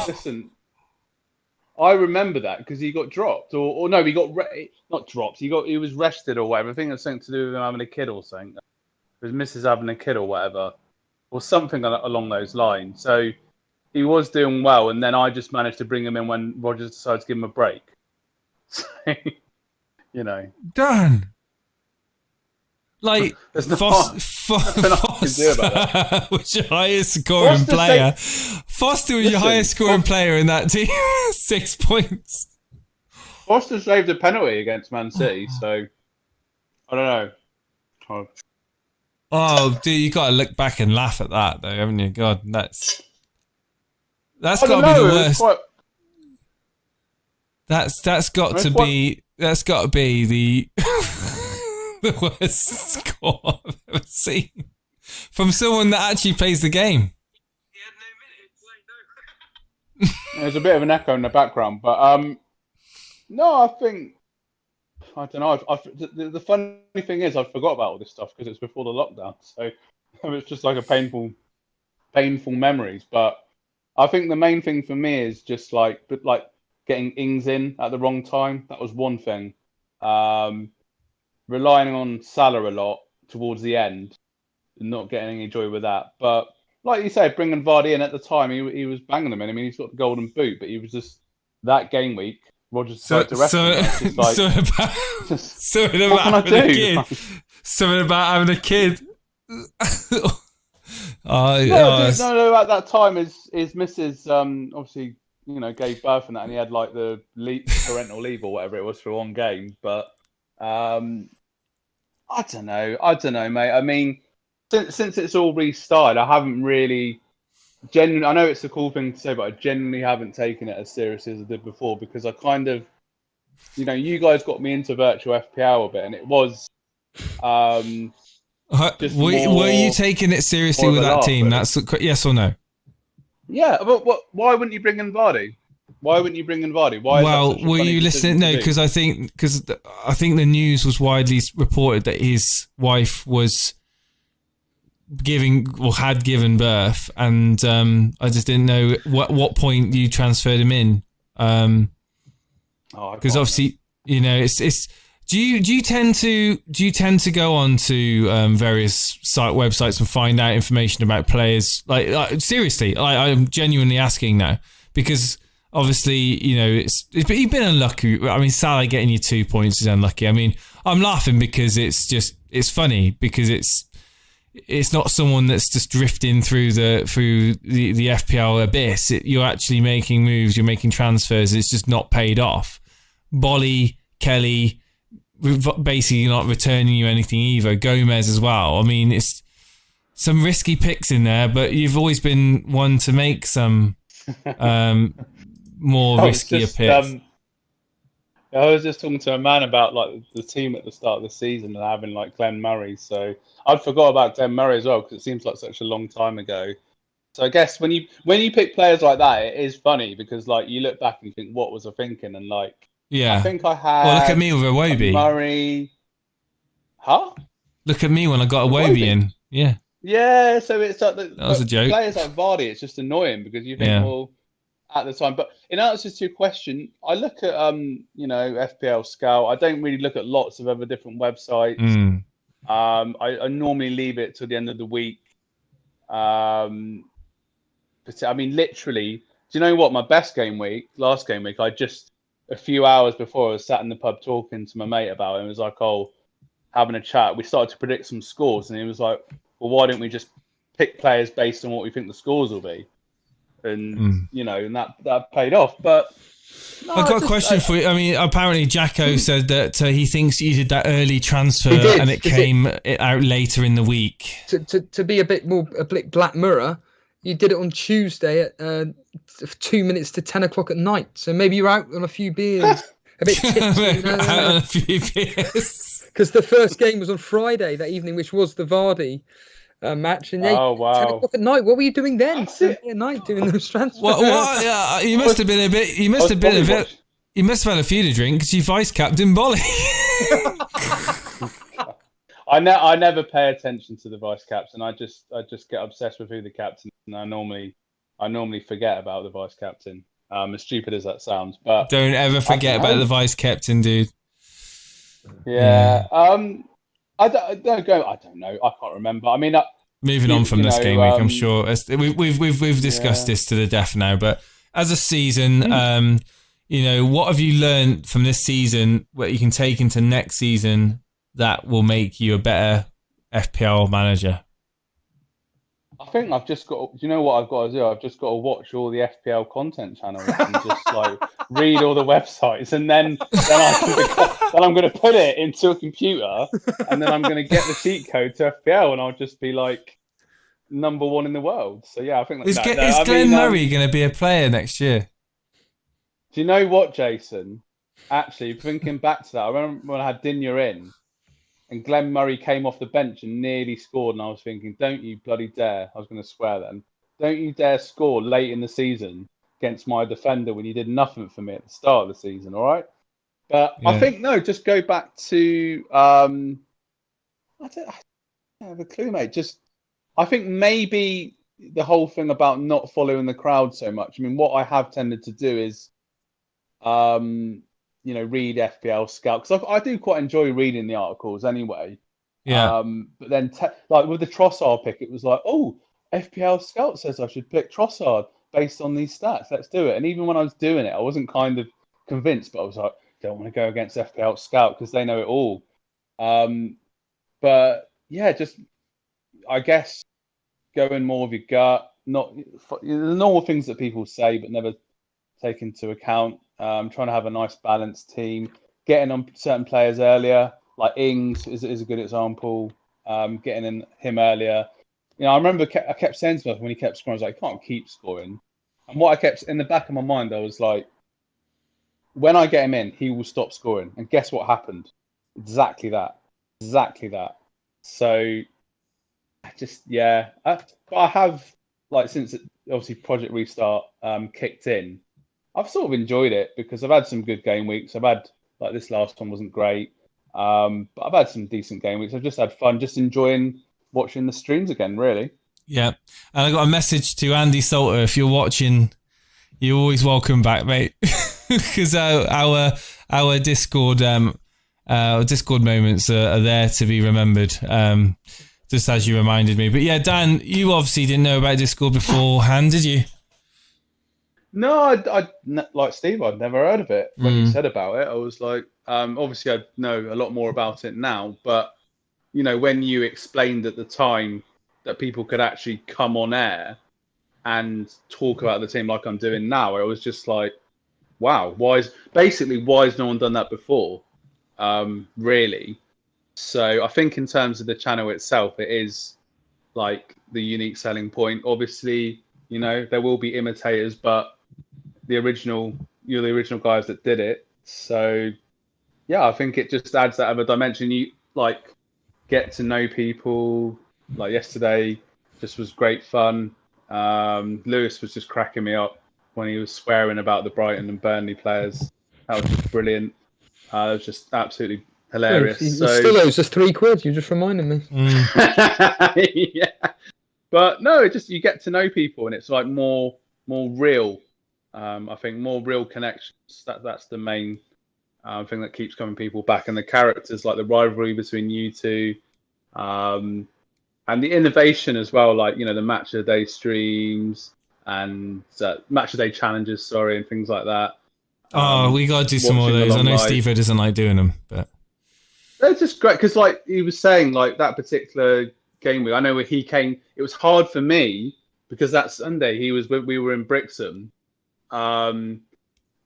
Listen, I remember that because he got dropped, or no, he got not dropped. He was rested or whatever. I think it was something to do with him having a kid or something. It was Mrs. having a kid or whatever, or something along those lines. So he was doing well, and then I just managed to bring him in when Rodgers decided to give him a break. So, you know, done. Like Foster was your highest scoring player. Foster was your highest scoring player in that team. 6 points. Foster saved a penalty against Man City, so I don't know. Oh, dude, you got to look back and laugh at that, though, haven't you? God, that's got to be the worst. That's got to be the the worst score I've ever seen from someone that actually plays the game. He had no minutes. There's a bit of an echo in the background, but no, I don't know. The funny thing is, I forgot about all this stuff because it's before the lockdown, so it's just like a painful memories. But I think the main thing for me is just like getting Ings in at the wrong time. That was one thing. Relying on Salah a lot towards the end, and not getting any joy with that. But like you said, bringing Vardy in at the time, he was banging them in. I mean, he's got the golden boot, but he was just that game week. Rodgers decided to rest him. Something about having a kid. Something about having a kid. No. At that time, his missus obviously gave birth and that, and he had like the parental leave or whatever it was for one game. But I don't know, mate. I mean, since it's all restarted, I haven't really genuinely. I know it's a cool thing to say, but I genuinely haven't taken it as seriously as I did before because I kind of, you guys got me into virtual FPL a bit, and it was. Were you taking it seriously with that team? That's yes or no? Yeah, but why wouldn't you bring in Vardy? Why? Well, were you listening? No, because I think the news was widely reported that his wife was had given birth, and I just didn't know what point you transferred him in. Because obviously, it's. Do you tend to go on to various websites and find out information about players? Like seriously, I'm genuinely asking now because obviously you've been unlucky. I mean, Salah getting you 2 points is unlucky. I mean, I'm laughing because it's funny because it's not someone that's just drifting through the FPL abyss. You're actually making moves. You're making transfers. It's just not paid off. Bolly, Kelly. Basically not returning you anything either. Gomez as well. I mean, it's some risky picks in there, but you've always been one to make some more riskier picks. I was just talking to a man about like the team at the start of the season and having like Glenn Murray. So I'd forgot about Glenn Murray as well because it seems like such a long time ago. So I guess when you pick players like that, it is funny because like you look back and you think, what was I thinking? And like, Yeah. I think I had. Well, look at me with Iwobi. Murray. Huh? Look at me when I got Iwobi in. Yeah. Yeah. So it's like that was a joke. Players like Vardy, it's just annoying because you think, well, at the time. But in answer to your question, I look at FPL Scout. I don't really look at lots of other different websites. I normally leave it till the end of the week. But I mean, literally, do you know what? My best last game week, I just a few hours before I was sat in the pub talking to my mate about it. And it was like, having a chat. We started to predict some scores, and he was like, well, why don't we just pick players based on what we think the scores will be? And and that paid off. But no, I've got a question for you. I mean, apparently Jacko said that he thinks you did that early transfer and it came out later in the week. To be a bit Black Mirror, you did it on Tuesday at 2 minutes to 10 o'clock at night. So maybe you're out on a few beers, a bit tipsy. Out on a few beers. Because the first game was on Friday that evening, which was the Vardy match. And 10 o'clock at night. What were you doing then? At night doing those transfers. What? You must have been a bit. You must have had a few to drink because you vice captain Bolly. I never pay attention to the vice captain. I just get obsessed with who the captain is, and I normally forget about the vice captain. As stupid as that sounds, but don't ever forget about the vice captain, dude. Yeah. I don't know. I can't remember. I mean, moving on from this game week, I'm sure we've discussed this to the death now. But as a season, what have you learned from this season? What you can take into next season that will make you a better FPL manager? I think I've just got. You know what I've got to do? I've just got to watch all the FPL content channels and just like read all the websites, and then I'm going to put it into a computer, and then I'm going to get the cheat code to FPL, and I'll just be like number one in the world. So yeah, I think is Glenn Murray going to be a player next year? Do you know what, Jason? Actually, thinking back to that, I remember when I had Dinya in. And Glenn Murray came off the bench and nearly scored. And I was thinking, don't you bloody dare. I was going to swear then. Don't you dare score late in the season against my defender when you did nothing for me at the start of the season, all right? But I think, no, just go back to... I don't have a clue, mate. I think maybe the whole thing about not following the crowd so much. I mean, what I have tended to do is... read FPL Scout because I do quite enjoy reading the articles anyway. Yeah. But then, like with the Trossard pick, it was like, FPL Scout says I should pick Trossard based on these stats. Let's do it. And even when I was doing it, I wasn't kind of convinced, but I was like, don't want to go against FPL Scout because they know it all. But yeah, just I guess going more with your gut, not the normal things that people say, but never take into account. Trying to have a nice balanced team, getting on certain players earlier, like Ings is a good example. Getting in him earlier. I remember I kept saying to myself when he kept scoring, I was like, I can't keep scoring. And what I kept in the back of my mind, I was like, when I get him in, he will stop scoring. And guess what happened? Exactly that. So, I have, like, since obviously Project Restart kicked in, I've sort of enjoyed it because I've had some good game weeks. I've had, like, this last one wasn't great, but I've had some decent game weeks. I've just had fun, just enjoying watching the streams again, really. Yeah, and I got a message to Andy Salter. If you're watching, you're always welcome back, mate. Because our Discord moments are there to be remembered. Just as you reminded me. But yeah, Dan, you obviously didn't know about Discord beforehand, did you? No, I like Steve. I'd never heard of it. When he said about it, I was like, obviously I know a lot more about it now. But when you explained at the time that people could actually come on air and talk about the team like I'm doing now, I was just like, wow, why is no one done that before? Really. So I think in terms of the channel itself, it is like the unique selling point. Obviously, there will be imitators, but you're the original guys that did it. So yeah, I think it just adds that other dimension. You get to know people. Like yesterday just was great fun. Lewis was just cracking me up when he was swearing about the Brighton and Burnley players. That was just brilliant. It was just absolutely hilarious. He still owes us £3. You just reminded me. Yeah, but no, it just you get to know people, and it's like more real. I think more real connections. That's the main thing that keeps coming people back, and the characters, like the rivalry between you two, and the innovation as well. Like the match of the day streams and match of the day challenges, and things like that. We gotta do some more of those. I know Stevo doesn't like doing them, but they're just great because, like he was saying, like that particular game week. I know where he came. It was hard for me because that Sunday we were in Brixham, and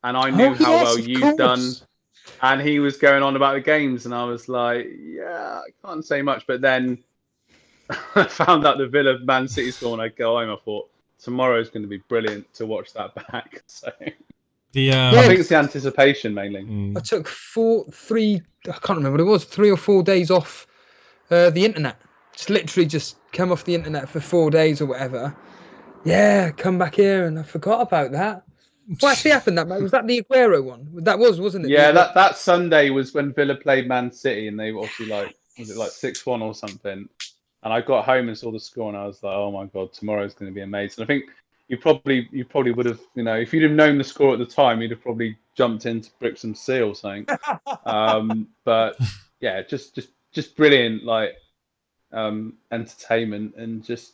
I knew how well you'd done, and he was going on about the games, and I was like, yeah, I can't say much. But then I found out the Villa Man City score, and I go home. I thought tomorrow's going to be brilliant to watch that back. So. I think it's the anticipation mainly. I took I can't remember what it was, 3 or 4 days off the internet. Just come off the internet for 4 days or whatever. Yeah, come back here, and I forgot about that. What actually happened? Was that the Aguero one? That wasn't it? Yeah, that Sunday was when Villa played Man City, and they were obviously was it 6-1 or something? And I got home and saw the score, and I was like, oh my god, tomorrow's going to be amazing. I think. You probably would have, if you'd have known the score at the time, you'd have probably jumped into Brixham C or something. But yeah, just brilliant, entertainment, and just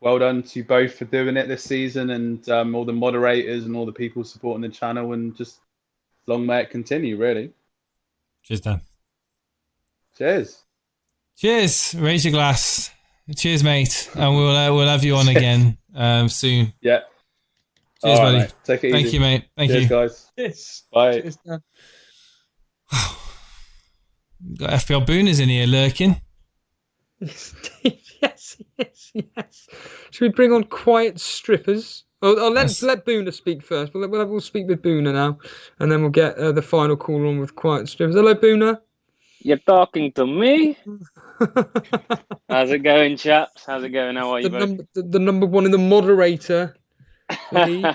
well done to you both for doing it this season, and all the moderators and all the people supporting the channel, and just long may it continue, really. Cheers, Dan. Cheers. Raise your glass. Cheers, mate, and we'll have you on again soon. Yeah. Cheers, buddy. Mate. Take it easy. Thank you, mate. Thank you, guys. Yes. Bye. Cheers, got FPL Booners in here lurking. Yes. Should we bring on quiet strippers? Let Booner speak first. We'll speak with Booner now, and then we'll get the final call on with quiet strippers. Hello, Booner. You're talking to me? How's it going, chaps? How's it going? How are you both? The number one in the moderator league.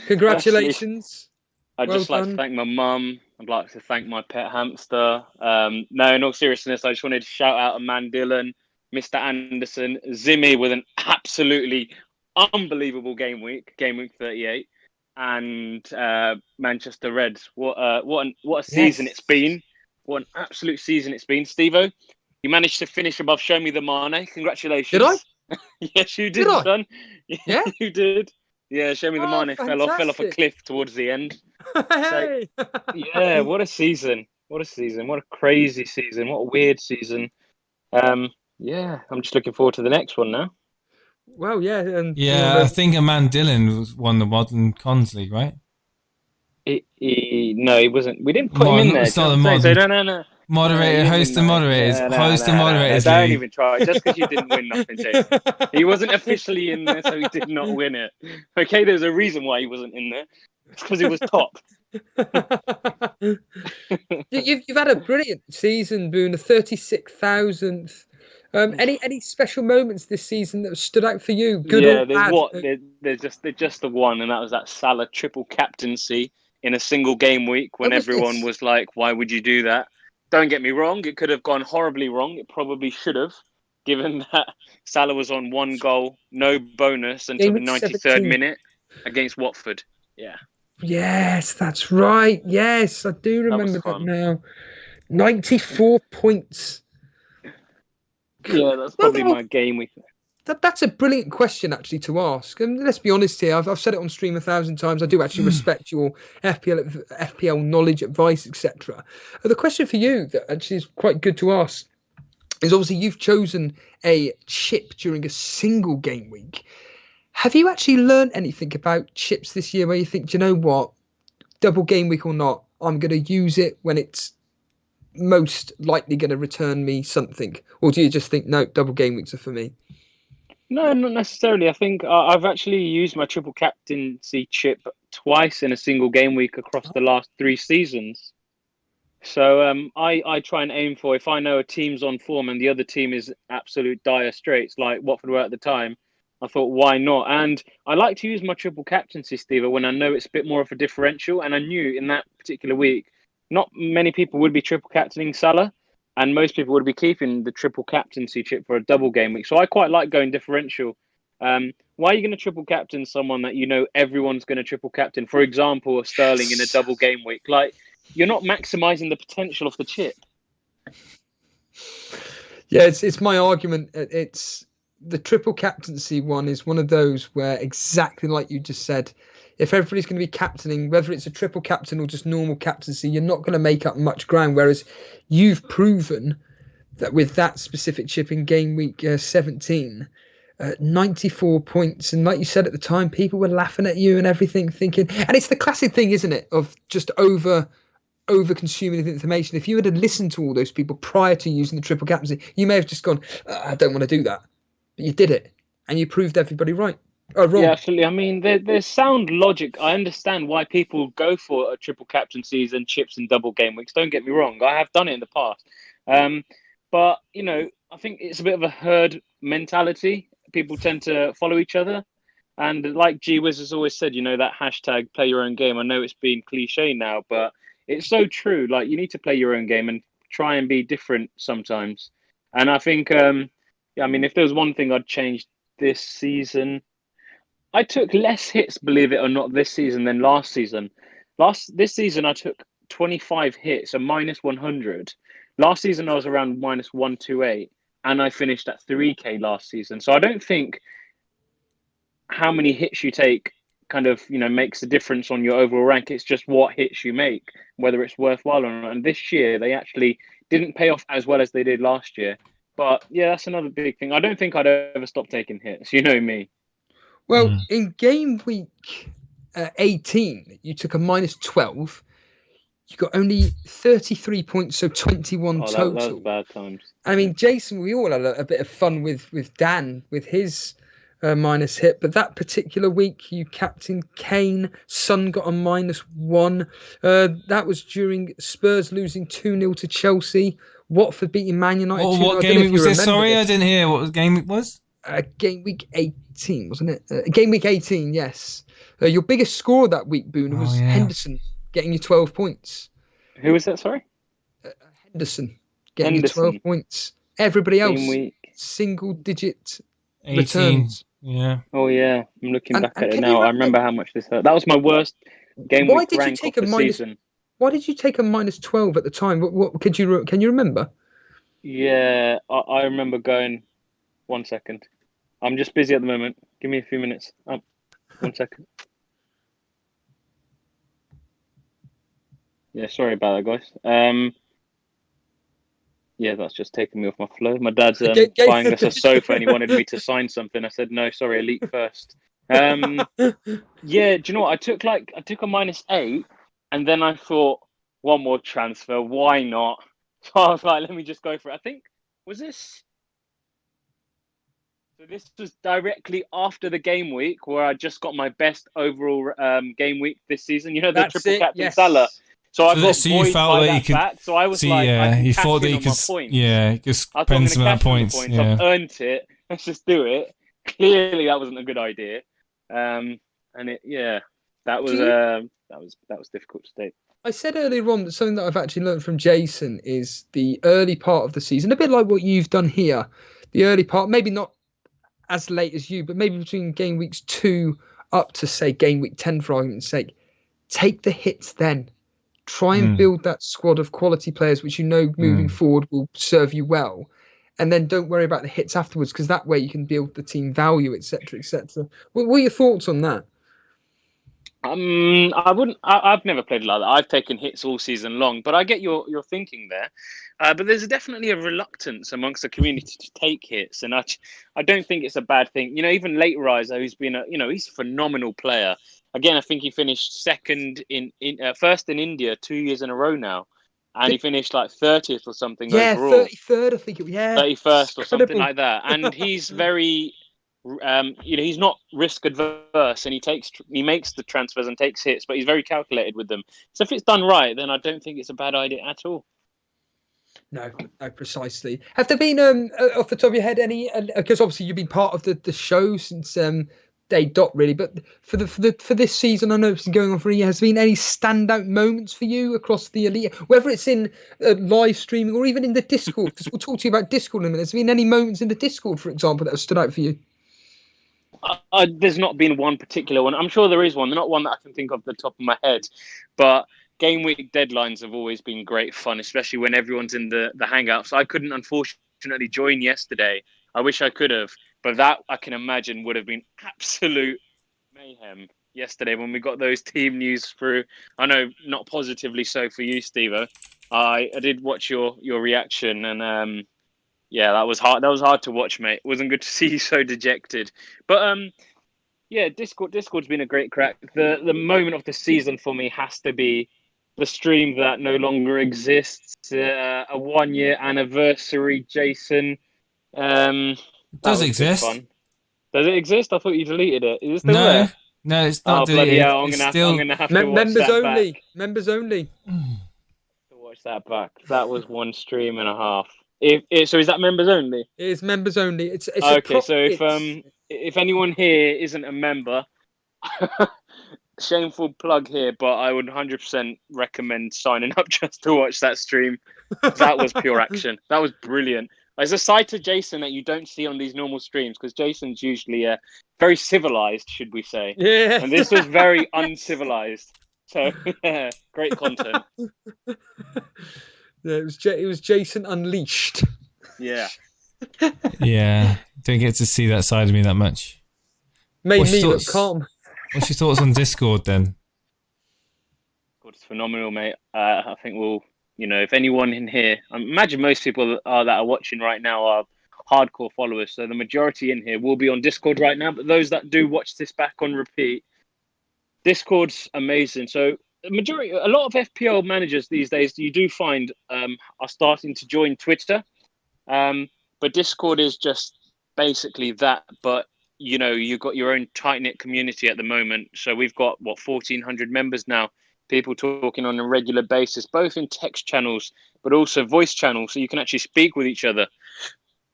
Congratulations. I'd just like to thank my mum. I'd like to thank my pet hamster. No, in all seriousness, I just wanted to shout out a man, Dylan, Mr. Anderson, Zimmy with an absolutely unbelievable game week 38, and Manchester Reds. What a season it's been. What an absolute season it's been. Stevo, you managed to finish above Show Me the Mane. Congratulations. Did I? Yes, you did, son. Yeah, you did. Yeah, Show Me the Mane fell off a cliff towards the end. Hey. So, yeah, what a season. What a crazy season. What a weird season. Yeah, I'm just looking forward to the next one now. Well, yeah. And, I think a man Dylan won the Modern Cons League, right? No, he wasn't. We didn't put him in there. It's not the modern. No. Moderator, host and moderators. Host and moderators. Don't even try. Just because you didn't win nothing, James. He wasn't officially in there, so he did not win it. Okay, there's a reason why he wasn't in there. It's because he was top. You've had a brilliant season, Boone. A 36,000th. Any special moments this season that stood out for you? Good or bad? There's just the one, and that was that Salah triple captaincy in a single game week when everyone was like, "Why would you do that?" Don't get me wrong; it could have gone horribly wrong. It probably should have, given that Salah was on 1 goal, no bonus until the 93rd minute against Watford. Yeah. Yes, that's right. Yes, I do remember that now. 94 points. Yeah, that's probably my game week. That's a brilliant question, actually, to ask. And let's be honest here. I've said it on stream 1,000 times. I do actually respect your FPL knowledge, advice, etc. The question for you that actually is quite good to ask is obviously you've chosen a chip during a single game week. Have you actually learned anything about chips this year where you think, do you know what, double game week or not, I'm going to use it when it's most likely going to return me something? Or do you just think, no, double game weeks are for me? No, not necessarily. I think I've actually used my triple captaincy chip twice in a single game week across the last 3 seasons. So I try and aim for, if I know a team's on form and the other team is absolute dire straits, like Watford were at the time, I thought, why not? And I like to use my triple captaincy, Stevo, when I know it's a bit more of a differential. And I knew in that particular week, not many people would be triple captaining Salah, and most people would be keeping the triple captaincy chip for a double game week. So I quite like going differential. Why are you going to triple captain someone that you know everyone's going to triple captain? For example, Sterling in a double game week. Like, you're not maximizing the potential of the chip. Yeah, it's my argument. It's the triple captaincy one is one of those where, exactly like you just said, if everybody's going to be captaining, whether it's a triple captain or just normal captaincy, you're not going to make up much ground. Whereas you've proven that with that specific chip in game week 17, 94 points. And like you said at the time, people were laughing at you and everything, thinking, and it's the classic thing, isn't it, of just over consuming the information. If you had listened to all those people prior to using the triple captaincy, you may have just gone, I don't want to do that. But you did it, and you proved everybody right. Oh, wrong. Yeah, absolutely. I mean, there's sound logic. I understand why people go for a triple captaincies and chips in double game weeks. Don't get me wrong. I have done it in the past. But, you know, I think it's a bit of a herd mentality. People tend to follow each other. And like G-Wiz has always said, you know, that hashtag play your own game. I know it's been cliche now, but it's so true. Like, you need to play your own game and try and be different sometimes. And I think, I mean, if there was one thing I'd change this season, I took less hits, believe it or not, this season than last season. This season, I took 25 hits, a minus 100. Last season, I was around minus 128, and I finished at 3K last season. So I don't think how many hits you take kind of, you know, makes a difference on your overall rank. It's just what hits you make, whether it's worthwhile or not. And this year, they actually didn't pay off as well as they did last year. But yeah, that's another big thing. I don't think I'd ever stop taking hits. You know me. Well, in game week 18, you took a minus 12. You got only 33 points, so 21 total. That was bad times. I mean, Jason, we all had a bit of fun with Dan, with his minus hit. But that particular week, you captained Kane. Son got a -1. That was during Spurs losing 2-0 to Chelsea. Watford beating Man United. What game week was this? Sorry, I didn't hear what game it was. Game week 18, wasn't it? Game week 18, yes. Your biggest score that week, Boone, was Henderson getting you 12 points. Who was that, sorry? Henderson getting you 12 points. Everybody else, single-digit 18. returns. Yeah. Oh, yeah. I'm looking back at it now. I remember how much this hurt. That was my worst game week rank of the season. Why did you take a -12 at the time? What can you remember? Yeah, I remember going. 1 second. I'm just busy at the moment. Give me a few minutes. 1 second. Yeah, sorry about that, guys. Yeah, that's just taking me off my flow. My dad's buying us a sofa and he wanted me to sign something. I said, no, sorry, Elite first. Yeah, do you know what? I took a -8 and then I thought, one more transfer, why not? So I was like, let me just go for it. I think, was this... So this was directly after the game week where I just got my best overall game week this season. You know, the triple captain Salah. So I got you felt that you could back. So I was like, you thought that you could, just spend some of our points. Yeah. I've earned it. Let's just do it. Clearly, that wasn't a good idea. And that was difficult to take. I said earlier on that something that I've actually learned from Jason is the early part of the season, a bit like what you've done here. The early part, maybe not as late as you, but maybe between game weeks 2 up to, say, game week 10, for argument's sake, take the hits then. Try and build that squad of quality players, which you know moving forward will serve you well. And then don't worry about the hits afterwards, because that way you can build the team value, etc., etc. What are your thoughts on that? I've never played like that. I've taken hits all season long, but I get your thinking there. But there's definitely a reluctance amongst the community to take hits, and I don't think it's a bad thing. You know, even Late Riser, who's been he's a phenomenal player. Again, I think he finished second first in India 2 years in a row now, and he finished like 30th or something overall. 33rd, I think. 31st or something like that, and he's very. He's not risk adverse, and he makes the transfers and takes hits, but he's very calculated with them. So if it's done right, then I don't think it's a bad idea at all. No, precisely. Have there been, off the top of your head, any? Because obviously you've been part of the show since day dot, really. But for this season, I know it's been going on for a year. Has there been any standout moments for you across the Elite, whether it's in live streaming or even in the Discord? Because we'll talk to you about Discord in a minute. Has there been any moments in the Discord, for example, that have stood out for you? There's not been one particular one. I'm sure there is one. Not one that I can think of off the top of my head, but game week deadlines have always been great fun, especially when everyone's in the hangouts. I couldn't, unfortunately, join yesterday. I wish I could have, but that I can imagine would have been absolute mayhem yesterday when we got those team news through. I know not positively so for you, Stevo. I did watch your reaction, and yeah, that was hard. That was hard to watch, mate. It wasn't good to see you so dejected. But yeah, Discord's been a great crack. The moment of the season for me has to be the stream that no longer exists. A 1 year anniversary, Jason. Does it exist? Fun. Does it exist? I thought you deleted it. Is it still there? No, it's not deleted. Bloody hell, I'm gonna have to watch members that only. back. Members only. To watch that back. That was one stream and a half. So is that members only? It is members only. It's okay. So if anyone here isn't a member, shameful plug here, but I would 100% recommend signing up just to watch that stream. That was pure action. That was brilliant. There's a side to Jason that you don't see on these normal streams because Jason's usually very civilized, should we say? Yeah. And this was very uncivilized. So yeah, great content. Yeah, it was Jason Unleashed. Yeah. Yeah, don't get to see that side of me that much. Made me look calm. What's your thoughts on Discord then? It's phenomenal, mate. I think we'll, if anyone in here, I imagine most people that are watching right now are hardcore followers. So the majority in here will be on Discord right now. But those that do watch this back on repeat, Discord's amazing. So a lot of FPL managers these days, you do find are starting to join Twitter. But Discord is just basically that. But you've got your own tight-knit community at the moment. So we've got 1,400 members now. People talking on a regular basis, both in text channels, but also voice channels. So you can actually speak with each other.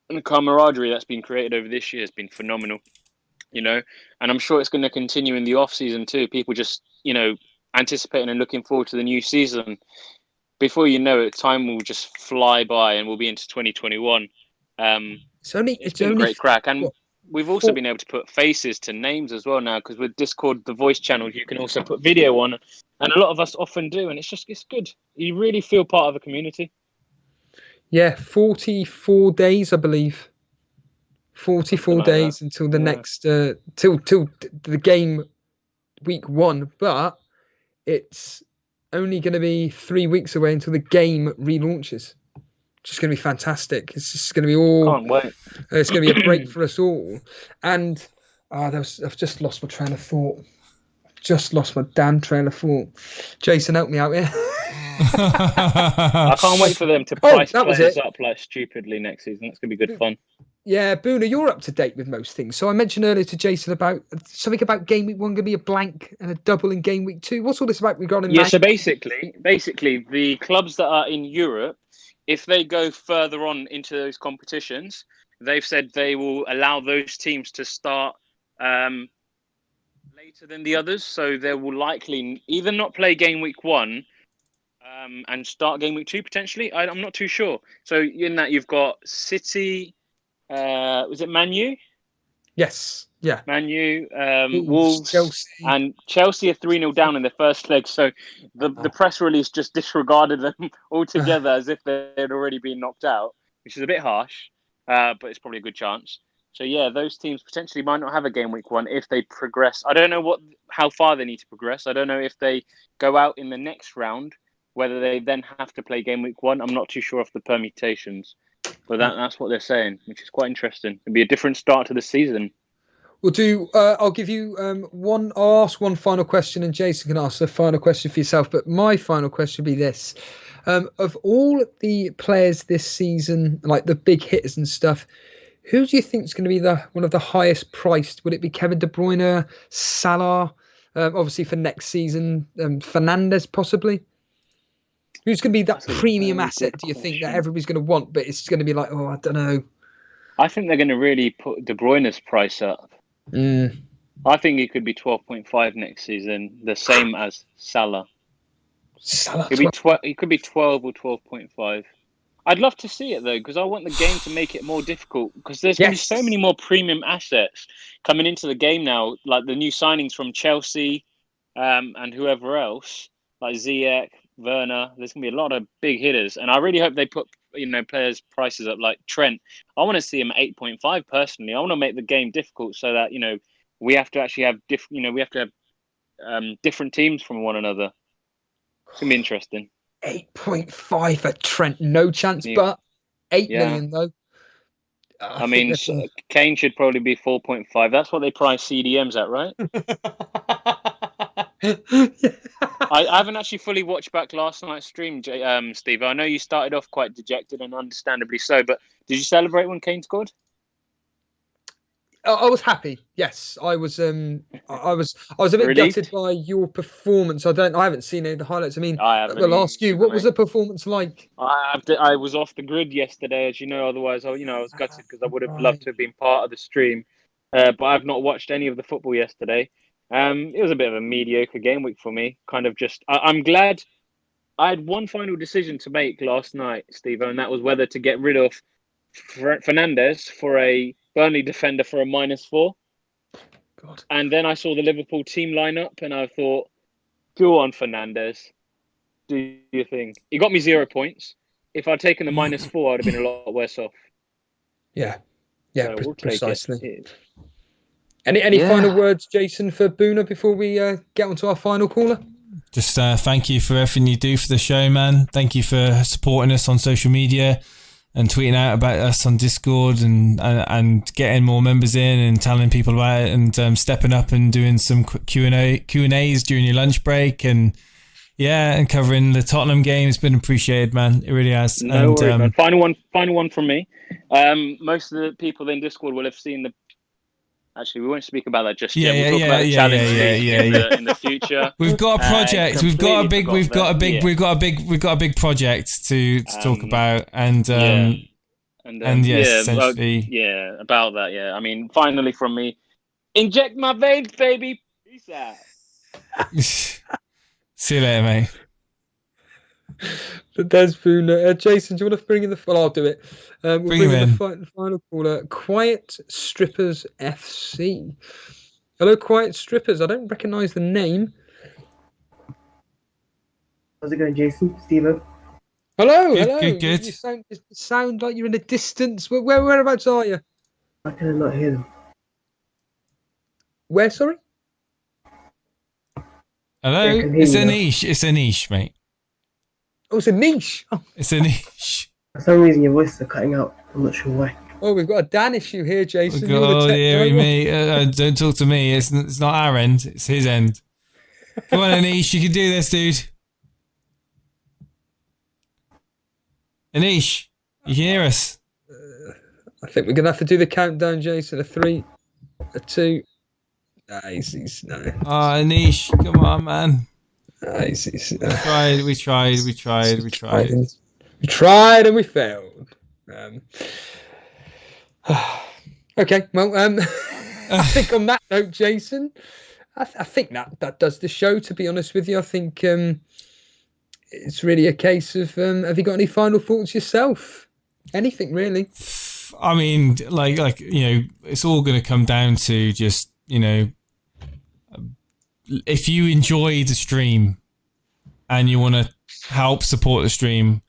And the camaraderie that's been created over this year has been phenomenal, and I'm sure it's going to continue in the off season too. People just, anticipating and looking forward to the new season. Before you know it, time will just fly by and we'll be into 2021. It's been great crack. And we've also been able to put faces to names as well now, because with Discord, the voice channel, you can also put video on, and a lot of us often do, and it's good. You really feel part of a community. Yeah, 44 days, I believe. 44 days until the next, till the game week 1, but it's only going to be 3 weeks away until the game relaunches. Just going to be fantastic. It's just going to be all. Can't wait. It's going to be a break for us all. And I've just lost my train of thought. Just lost my damn train of thought. Jason, help me out here. I can't wait for them to price players up like stupidly next season. That's going to be good fun. Yeah, Boona, you're up to date with most things. So I mentioned earlier to Jason about something about game week 1 going to be a blank and a double in game week 2. What's all this about regarding? Yeah, so basically, the clubs that are in Europe, if they go further on into those competitions, they've said they will allow those teams to start later than the others. So they will likely either not play game week 1 and start game week 2 potentially. I'm not too sure. So in that you've got City, was it Man U? Yes. Yeah. Man U, Wolves, Chelsea. And Chelsea are 3-0 down in their first leg. So the press release just disregarded them altogether as if they had already been knocked out, which is a bit harsh, but it's probably a good chance. So yeah, those teams potentially might not have a game week 1 if they progress. I don't know how far they need to progress. I don't know if they go out in the next round, whether they then have to play game week 1. I'm not too sure of the permutations, but that's what they're saying, which is quite interesting. It'll be a different start to the season. We'll do. I'll give you one. I'll ask one final question, and Jason can ask a final question for yourself. But my final question will be this: of all the players this season, like the big hitters and stuff, who do you think is going to be one of the highest priced? Would it be Kevin De Bruyne, Salah? Obviously for next season, Fernandes possibly. Who's going to be that That's a premium very asset? good Do you think that question. everybody's going to want? But it's going to be like, oh, I don't know. I think they're going to really put De Bruyne's price up. I think he could be 12.5 next season, the same as Salah. Salah, He could be 12 or 12.5. I'd love to see it though, because I want the game to make it more difficult. Because there's going to be so many more premium assets coming into the game now, like the new signings from Chelsea, and whoever else, like Ziyech, Werner. There's going to be a lot of big hitters, and I really hope they put players' prices up. Like Trent, I want to see him at 8.5 personally. I want to make the game difficult so that we have to actually have different teams from one another. It's going to be interesting. 8.5 for Trent, no chance, but 8 million though. I mean, Kane should probably be 4.5. That's what they price CDMs at, right? I haven't actually fully watched back last night's stream, Steve. I know you started off quite dejected, and understandably so, but did you celebrate when Kane scored? I was happy. Yes, I was. I was a bit gutted by your performance. I haven't seen any of the highlights. I mean, I'll ask you, what was the performance like? I was off the grid yesterday, as you know. Otherwise, I was gutted because I would have loved to have been part of the stream. But I've not watched any of the football yesterday. It was a bit of a mediocre game week for me. Kind of just. I'm glad. I had one final decision to make last night, Steve, and that was whether to get rid of Fernandes for a Burnley defender for a -4. God. And then I saw the Liverpool team lineup, and I thought, go on, Fernandes, do your thing. He got me 0 points. If I'd taken the -4, I'd have been a lot worse off. Yeah, So we'll precisely. Any final words, Jason, for Boona before we get on to our final caller? Just thank you for everything you do for the show, man. Thank you for supporting us on social media and tweeting out about us on Discord and getting more members in and telling people about it and stepping up and doing some Q&As during your lunch break and covering the Tottenham game. It's been appreciated, man. It really has. No worries, man. Final one from me. Most of the people in Discord will have seen the. Actually, we won't speak about that just yet. We'll talk about the challenge in the future. We've got a project. We've got a big project to talk about, essentially. About that. Yeah, I mean, finally from me, inject my veins, baby. Peace out. See you later, mate. There's Boona. Jason, do you want to bring in the? Well, I'll do it. We'll bring in the final caller. Quiet Strippers FC. Hello, Quiet Strippers. I don't recognise the name. How's it going, Jason? Stevo? Hello. Good. You sound like you're in the distance. Whereabouts are you? I can not hear them. Where? Sorry. Hello. It's a niche, mate. Oh, it's a niche. Oh. It's a niche. For some reason, your voices are cutting out. I'm not sure why. Oh, we've got a Dan issue here, Jason. Mate. Don't talk to me. It's not our end. It's his end. Come on, Anish. You can do this, dude. Anish, you hear us? I think we're going to have to do the countdown, Jason. A 3, a 2. No. Oh, Anish. Come on, man. We tried. We tried and we failed. Okay, well, I think on that note, Jason, I think that does the show, to be honest with you. I think it's really a case of, have you got any final thoughts yourself? Anything, really? I mean, like it's all going to come down to just, if you enjoy the stream and you want to help support the stream,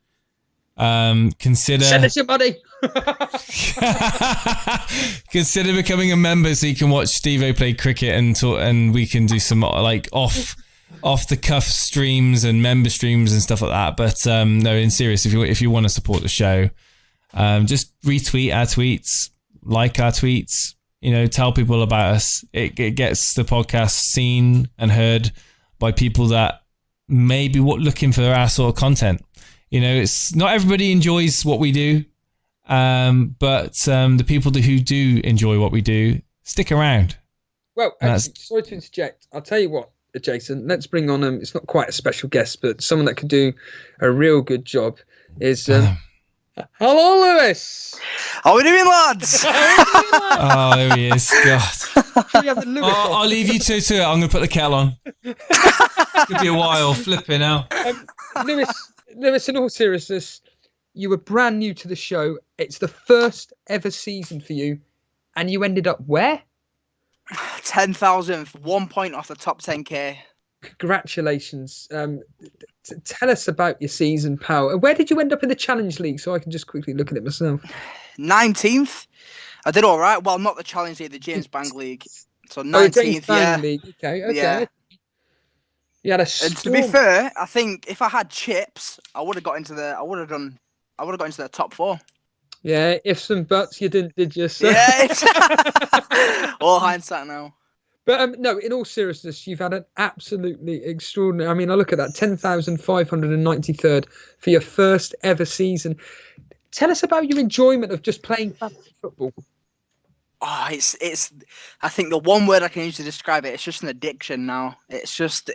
consider send us your money. Consider becoming a member so you can watch Stevo play cricket and we can do some like off the cuff streams and member streams and stuff like that. But no, in serious, if you want to support the show, just retweet our tweets, like our tweets. Tell people about us. It gets the podcast seen and heard by people that may be looking for our sort of content. It's not everybody enjoys what we do, but the people who do enjoy what we do stick around. Well, actually, sorry to interject. I'll tell you what. Jason, let's bring on it's not quite a special guest, but someone that could do a real good job is hello, Lewis. How are we doing, lads? Oh, there he is. God. Can we have the Lewis on? I'll leave you two to it. I'm going to put the kettle on. Could be a while. Flipping out. Lewis, in all seriousness, you were brand new to the show. It's the first ever season for you, and you ended up where? 10,000th, 1 point off the top 10k. Congratulations. Tell us about your season, pal. Where did you end up in the Challenge League so I can just quickly look at it myself? 19th. I did all right. Well, not the Challenge League, the James Bank League. So 19th, James Bank League. Okay. Yeah. You had a and to be fair, I think if I had chips, I would have got into the top 4. Yeah, ifs and buts, you didn't, did you? So. Yeah. All hindsight now. But no, in all seriousness, you've had an absolutely extraordinary. I mean, I look at that 10,593rd for your first ever season. Tell us about your enjoyment of just playing fantasy football. Oh, it's. I think the one word I can use to describe it, it's just an addiction now. It's just.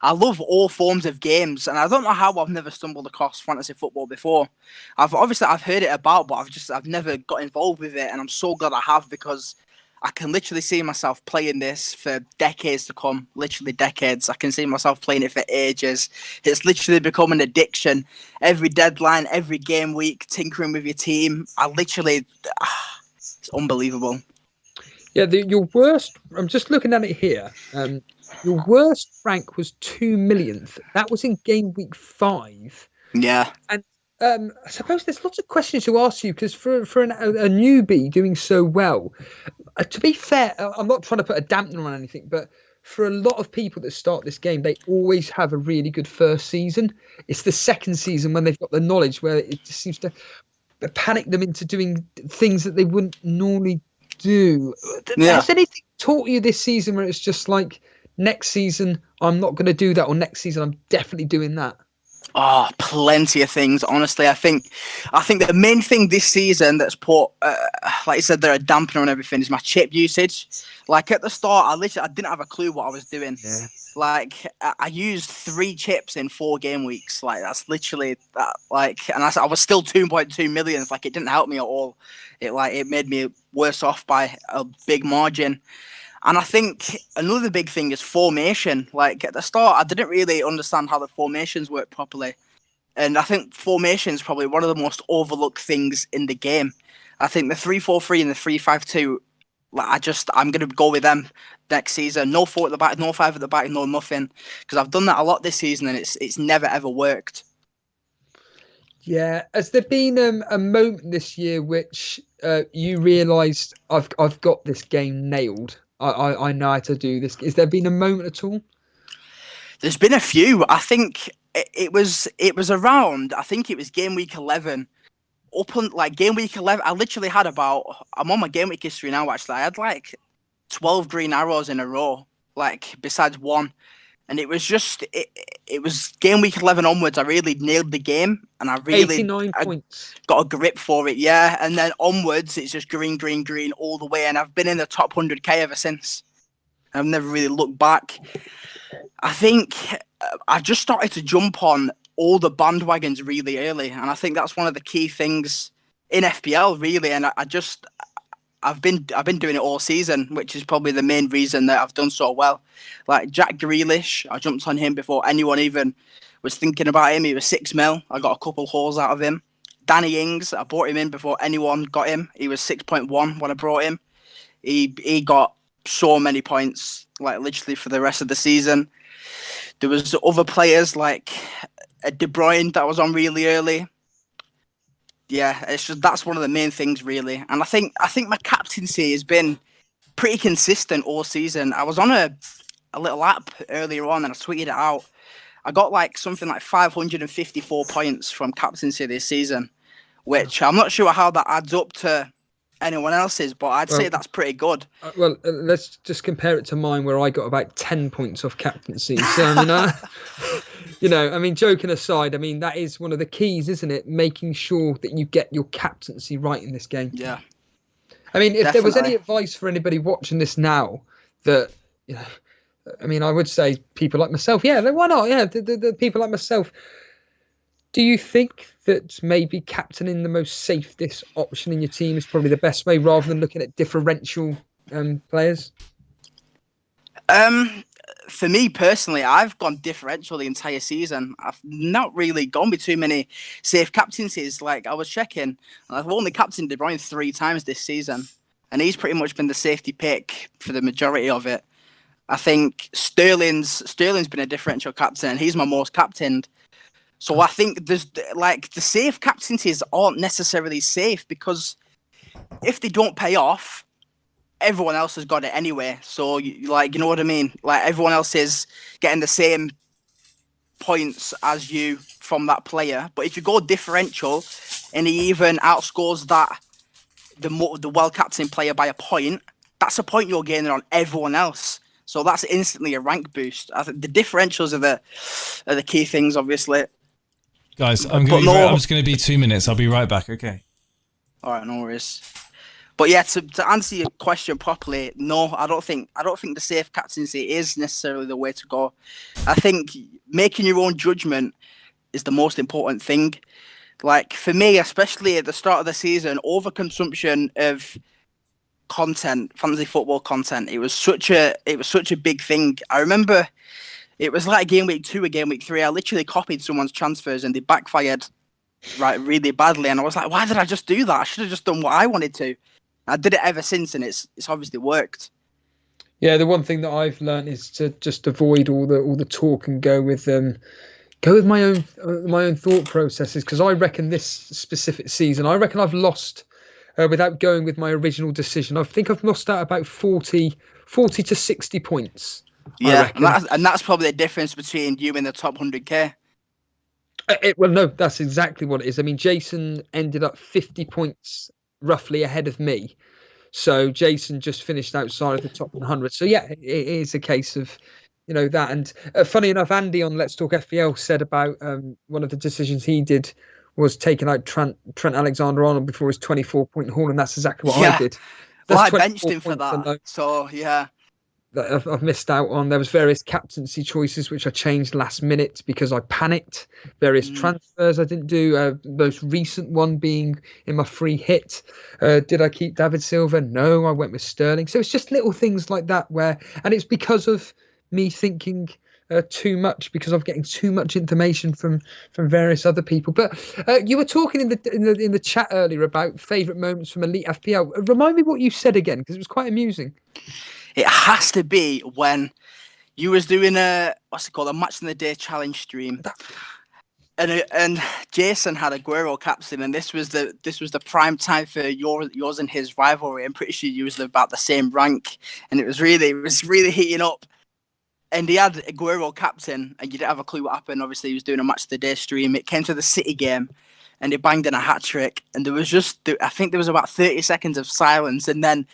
I love all forms of games, and I don't know how I've never stumbled across fantasy football before. I've heard it about, but I've never got involved with it, and I'm so glad I have because I can literally see myself playing this for decades to come. Literally decades. I can see myself playing it for ages. It's literally become an addiction. Every deadline, every game week, tinkering with your team. It's unbelievable. Yeah, your worst. I'm just looking at it here. Your worst rank was 2 millionth. That was in game week 5. Yeah. And I suppose there's lots of questions to ask you because for a newbie doing so well, to be fair, I'm not trying to put a dampener on anything, but for a lot of people that start this game, they always have a really good first season. It's the second season when they've got the knowledge where it just seems to panic them into doing things that they wouldn't normally do. Yeah. Has anything taught you this season where it's just like, next season, I'm not going to do that, or next season, I'm definitely doing that? Oh, plenty of things. Honestly, I think the main thing this season that's put, like you said, there a dampener on everything is my chip usage. Like at the start, I didn't have a clue what I was doing. Yeah. Like I used 3 chips in 4 game weeks. Like that's literally that. Like, and I was still 2.2 million. Like it didn't help me at all. It made me worse off by a big margin. And I think another big thing is formation. Like at the start, I didn't really understand how the formations work properly. And I think formation is probably one of the most overlooked things in the game. I think the 3-4-3 and the 3-5-2, I'm going to go with them next season. No 4 at the back, no 5 at the back, no nothing. Because I've done that a lot this season and it's never ever worked. Yeah. Has there been a moment this year which you realised I've got this game nailed? I know how to do this. Has there been a moment at all? There's been a few. I think it was around. I think it was game week 11. Up on game week 11, I literally had I'm on my game week history now. Actually, I had 12 green arrows in a row. Besides one, and it was just it was game week 11 onwards. I really nailed the game, and I really 89 points. Got a grip for it. Yeah, and then onwards, it's just green, green, green all the way, and I've been in the top 100k ever since. I've never really looked back. I think I just started to jump on all the bandwagons really early, and I think that's one of the key things in FPL really. And I've been doing it all season, which is probably the main reason that I've done so well. Like Jack Grealish, I jumped on him before anyone even was thinking about him. He was 6 mil. I got a couple hauls out of him. Danny Ings, I brought him in before anyone got him. He was 6.1 when I brought him. He got so many points, literally for the rest of the season. There was other players like De Bruyne that was on really early. Yeah, that's one of the main things really. And I think my captaincy has been pretty consistent all season. I was on a little app earlier on and I tweeted it out. I got something like 554 points from captaincy this season, which I'm not sure how that adds up to anyone else's, but I'd say that's pretty good. Let's just compare it to mine, where I got about 10 points off captaincy. So I mean, joking aside, I mean that is one of the keys, isn't it? Making sure that you get your captaincy right in this game. Yeah. I mean, if there was any advice for anybody watching this now, that I mean, I would say people like myself. Yeah, why not? Yeah, the people like myself. Do you think that maybe captaining the most safest option in your team is probably the best way, rather than looking at differential players? For me personally, I've gone differential the entire season. I've not really gone with too many safe captaincies. Like, I was checking, and I've only captained De Bruyne 3 times this season, and he's pretty much been the safety pick for the majority of it. I think Sterling's been a differential captain, and he's my most captained. So I think there's like the safe captaincies aren't necessarily safe, because if they don't pay off, everyone else has got it anyway. So you know what I mean? Like, everyone else is getting the same points as you from that player. But if you go differential and he even outscores the well-captained player by a point, that's a point you're gaining on everyone else. So that's instantly a rank boost. I think the differentials are the key things, obviously. Guys, I'm just going to be 2 minutes. I'll be right back. Okay. All right, no worries. But yeah, to answer your question properly, no, I don't think the safe captaincy is necessarily the way to go. I think making your own judgment is the most important thing. Like, for me, especially at the start of the season, overconsumption of content, fantasy football content, it was such a big thing. I remember it was like game week 2 or game week 3. I literally copied someone's transfers and they backfired really badly. And I was like, why did I just do that? I should have just done what I wanted to. I did it ever since, and it's obviously worked. Yeah, the one thing that I've learned is to just avoid all the talk and go with my own thought processes. Because I reckon this specific season, I've lost without going with my original decision. I think I've lost out about 40 to 60 points. Yeah, and that's probably the difference between you and the top 100k. Well, no, that's exactly what it is. I mean, Jason ended up 50 points roughly ahead of me. So Jason just finished outside of the top 100. So yeah, it is a case of, that. And funny enough, Andy on Let's Talk FPL said about one of the decisions he did was taking out Trent Alexander-Arnold before his 24-point haul, and that's exactly what I did. Well, I benched him for that. Alone. So yeah. That I've missed out on. There was various captaincy choices which I changed last minute because I panicked. Various transfers I didn't do. Most recent one being in my free hit. Did I keep David Silva? No, I went with Sterling. So it's just little things like that and it's because of me thinking too much, because I'm getting too much information from various other people. But you were talking in the chat earlier about favourite moments from Elite FPL. Remind me what you said again, because it was quite amusing. It has to be when you was doing a match in the day challenge stream, and Jason had Aguero captain, and this was the prime time for yours and his rivalry. I'm pretty sure you was about the same rank, and it was really heating up. And he had Aguero captain, and you didn't have a clue what happened. Obviously, he was doing a match of the day stream. It came to the City game, and he banged in a hat trick, and I think there was about 30 seconds of silence, and then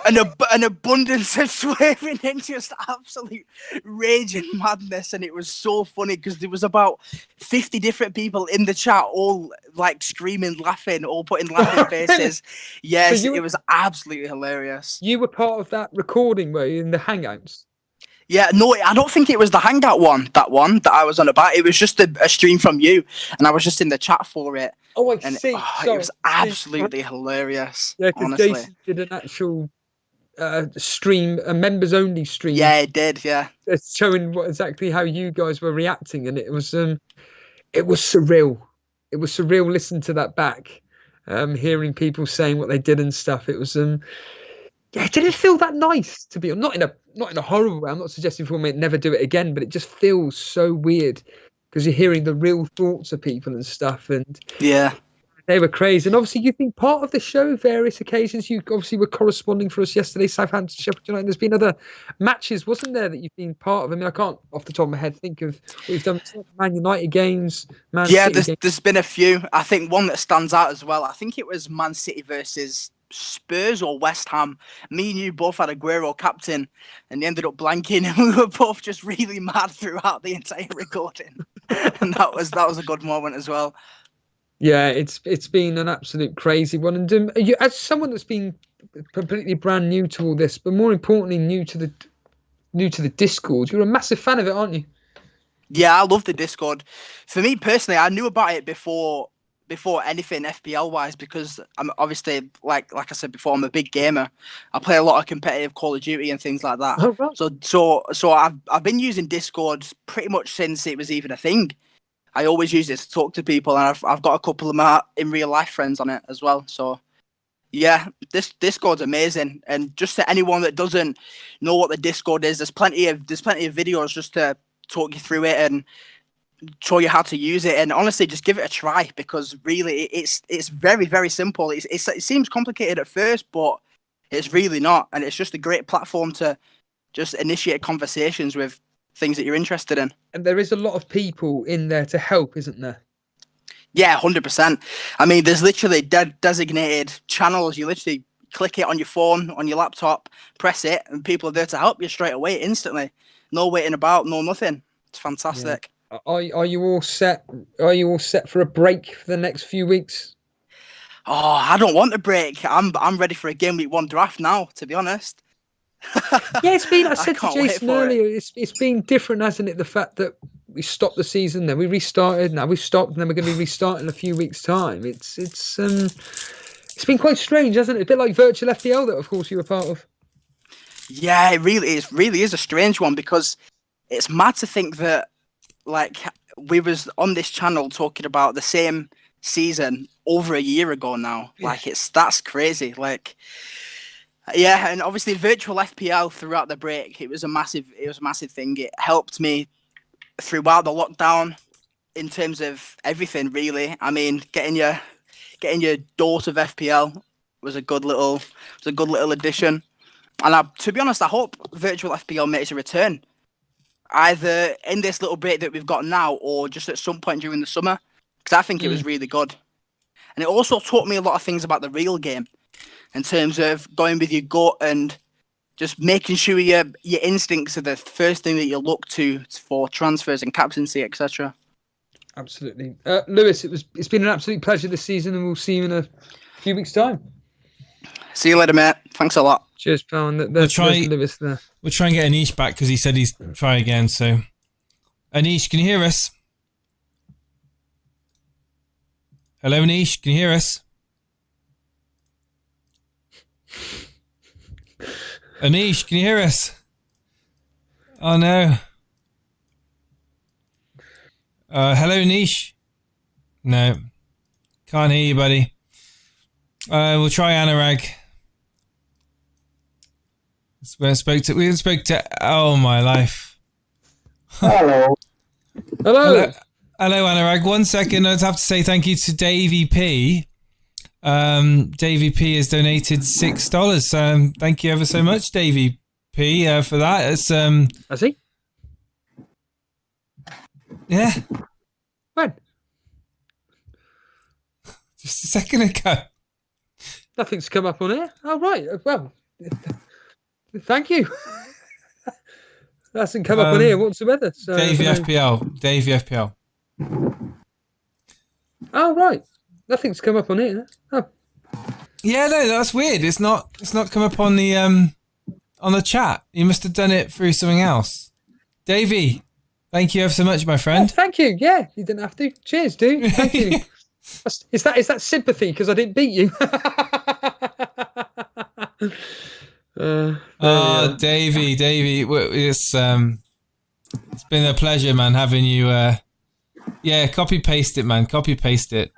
an abundance of swearing and just absolute rage and madness. And it was so funny because there was about 50 different people in the chat, all like screaming, laughing, all putting laughing faces. Yes, so it was absolutely hilarious. You were part of that recording, were you, in the Hangouts? Yeah, no, I don't think it was the Hangout one that I was on about. It was just a stream from you, and I was just in the chat for it. Oh, I see. It was absolutely hilarious. Yeah, because Jason did an actual stream, a members-only stream. Yeah, it did, yeah. It's showing exactly how you guys were reacting, and it was surreal. It was surreal listening to that back, hearing people saying what they did and stuff. It was it didn't feel that nice to be not in a horrible way. I'm not suggesting people may never do it again, but it just feels so weird because you're hearing the real thoughts of people and stuff. And yeah, they were crazy. And obviously you've been part of the show various occasions. You obviously were corresponding for us yesterday, Southampton, Sheffield United. There's been other matches, wasn't there, that you've been part of? I mean, I can't off the top of my head think of what you've done. Man United games, there's been a few. I think one that stands out as well, I think it was Man City versus Spurs or West Ham. Me and you both had Aguero captain, and they ended up blanking, and we were both just really mad throughout the entire recording. And that was a good moment as well. Yeah, it's been an absolute crazy one. And you, as someone that's been completely brand new to all this, but more importantly new to new to the Discord. You're a massive fan of it, aren't you? Yeah, I love the Discord. For me personally, I knew about it before anything FPL wise, because I'm obviously like I said before, I'm a big gamer. I play a lot of competitive Call of Duty and things like that. Oh, right. So I've been using Discord pretty much since it was even a thing. I always use it to talk to people, and I've got a couple of my in real life friends on it as well. So yeah, this Discord's amazing. And just to anyone that doesn't know what the Discord is, there's plenty of videos just to talk you through it and show you how to use it. And honestly, just give it a try, because really it's very, very simple. It seems complicated at first, but it's really not. And it's just a great platform to just initiate conversations with things that you're interested in. And there is a lot of people in there to help, isn't there? Yeah, 100%. I mean, there's literally designated channels. You literally click it on your phone, on your laptop, press it, and people are there to help you straight away, instantly. No waiting about, no nothing. It's fantastic. Yeah. Are you all set? Are you all set for a break for the next few weeks? Oh, I don't want a break. I'm ready for a game week 1 draft now, to be honest. Yeah, it's been. I said to can't wait Jason for earlier, it's been different, hasn't it? The fact that we stopped the season, then we restarted, now we've stopped, and then we're going to be restarting in a few weeks' time. It's been quite strange, hasn't it? A bit like virtual FPL, that of course you were part of. Yeah, it really is a strange one, because it's mad to think that like we was on this channel talking about the same season over a year ago now. Yeah. Like that's crazy. Like, yeah, and obviously virtual FPL throughout the break, it was a massive thing. It helped me throughout the lockdown in terms of everything, really. I mean, getting your dose of FPL was a good little addition. And to be honest, I hope virtual FPL makes a return, either in this little break that we've got now, or just at some point during the summer, because I think it was really good. And it also taught me a lot of things about the real game, in terms of going with your gut and just making sure your instincts are the first thing that you look to for transfers and captaincy, etc. Absolutely. Lewis, it's been an absolute pleasure this season, and we'll see you in a few weeks' time. See you later, mate. Thanks a lot. Cheers, pal. And Lewis there. We'll try and get Anish back, because he said he's try again. So, Anish, can you hear us? Hello, Anish, can you hear us? Anish, can you hear us? Oh no. Hello, Anish. No, can't hear you, buddy. We'll try Anurag. We spoke to. Oh my life. Hello. Hello, Anurag. 1 second. I'd have to say thank you to Davey P. Davey P has donated $6. Thank you ever so much, Davey P, for that. It's Has he? Yeah. When? Just a second ago. Nothing's come up on here. Oh, right. Well, thank you. That hasn't come up on here whatsoever. So, Davey FPL. Oh, right. Nothing's come up on here. Oh. Yeah, no, that's weird. It's not come up on the chat. You must have done it through something else. Davey, thank you ever so much, my friend. Oh, thank you. Yeah, you didn't have to. Cheers, dude. Thank you. Is that sympathy because I didn't beat you? Davey, it's been a pleasure, man, having you. Copy paste it, man. Copy paste it.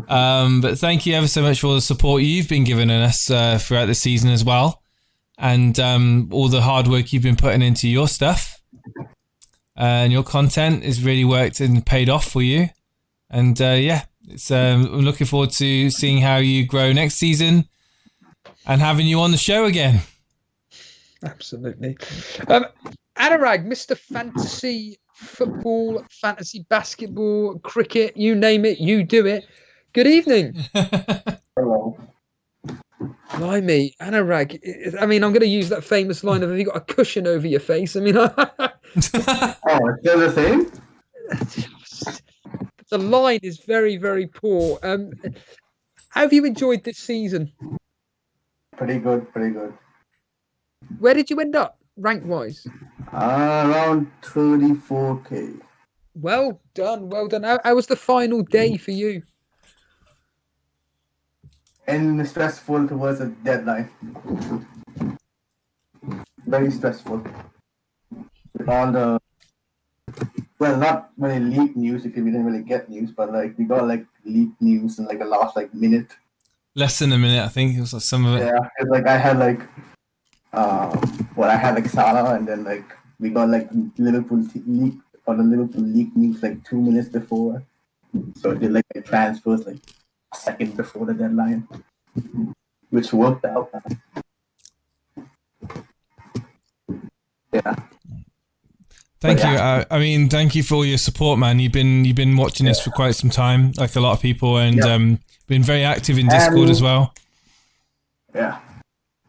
But thank you ever so much for all the support you've been giving us throughout the season as well, and all the hard work you've been putting into your stuff, and your content has really worked and paid off for you. And it's I'm looking forward to seeing how you grow next season and having you on the show again. Absolutely. Anurag, Mr. Fantasy Football, Fantasy Basketball, Cricket, you name it, you do it. Good evening. Hello. Blimey, Anurag. I mean, I'm going to use that famous line of, have you got a cushion over your face? I mean, Oh, it's still the same? The line is very, very poor. How have you enjoyed this season? Pretty good. Where did you end up? rank wise? Around 34k. Well done, well done. How was the final day for you? And stressful towards the deadline. Very stressful. With all the, well, not really leaked news because we didn't really get news, but like we got like leaked news in like the last like minute. Less than a minute, I think. It was like some of it. Yeah, because like I had like, I had like Salah, and then like we got like Liverpool leak or the Liverpool leak news like 2 minutes before. So it did like the transfers like a second before the deadline, which worked out. Yeah. Thank you. I mean, thank you for all your support, man. You've been watching this for quite some time, like a lot of people, and been very active in Discord as well. Yeah.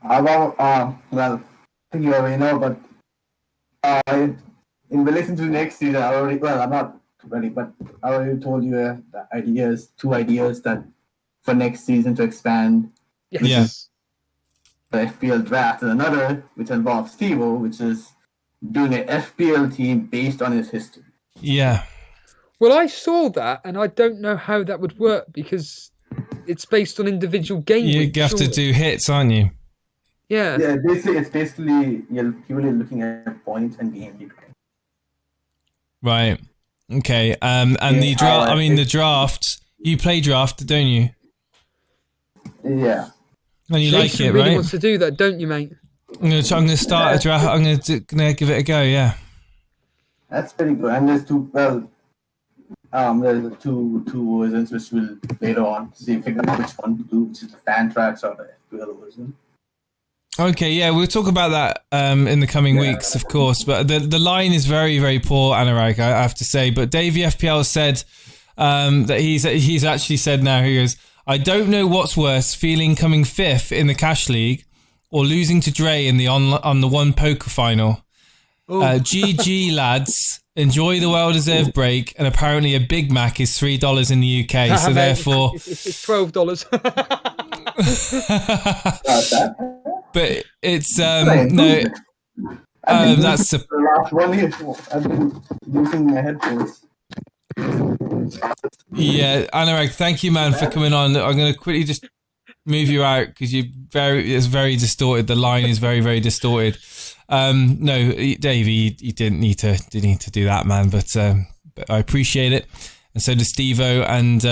Well, I think you already know, but in relation to next season, I'm not ready, but I already told you the two ideas that for next season to expand. Yes. The FPL draft, and another which involves Stevo, which is doing an FPL team based on his history. Yeah. Well, I saw that, and I don't know how that would work because it's based on individual game weeks. You have to do hits, aren't you? Yeah. Yeah, it's basically you're purely looking at points and game week. Right. Okay. And the draft. I mean, the draft. You play draft, don't you? Yeah. And you Jason like it, really right? wants to do that, don't you, mate? I'm gonna start a draft. I'm gonna give it a go. Yeah. That's pretty good. And there's there's two versions which we'll later on figure out which one to do, which is the fan tracks or the FPL version. Okay, yeah, we'll talk about that in the coming weeks, of course. But the line is very, very poor, Anurag, I have to say. But Davey FPL said that he's actually said now, he goes, I don't know what's worse, feeling coming fifth in the Cash League or losing to Dre in the on the one poker final. GG, lads. Enjoy the well-deserved break. And apparently a Big Mac is $3 in the UK. So therefore... It's $12. But it's no. That's the last 1 year. I've been using my headphones. Yeah, Anurag, thank you, man, for coming on. I'm going to quickly just move you out because it's very distorted. The line is very, very distorted. No, Davey, you didn't need to do that, man. But I appreciate it. And so does Stevo. And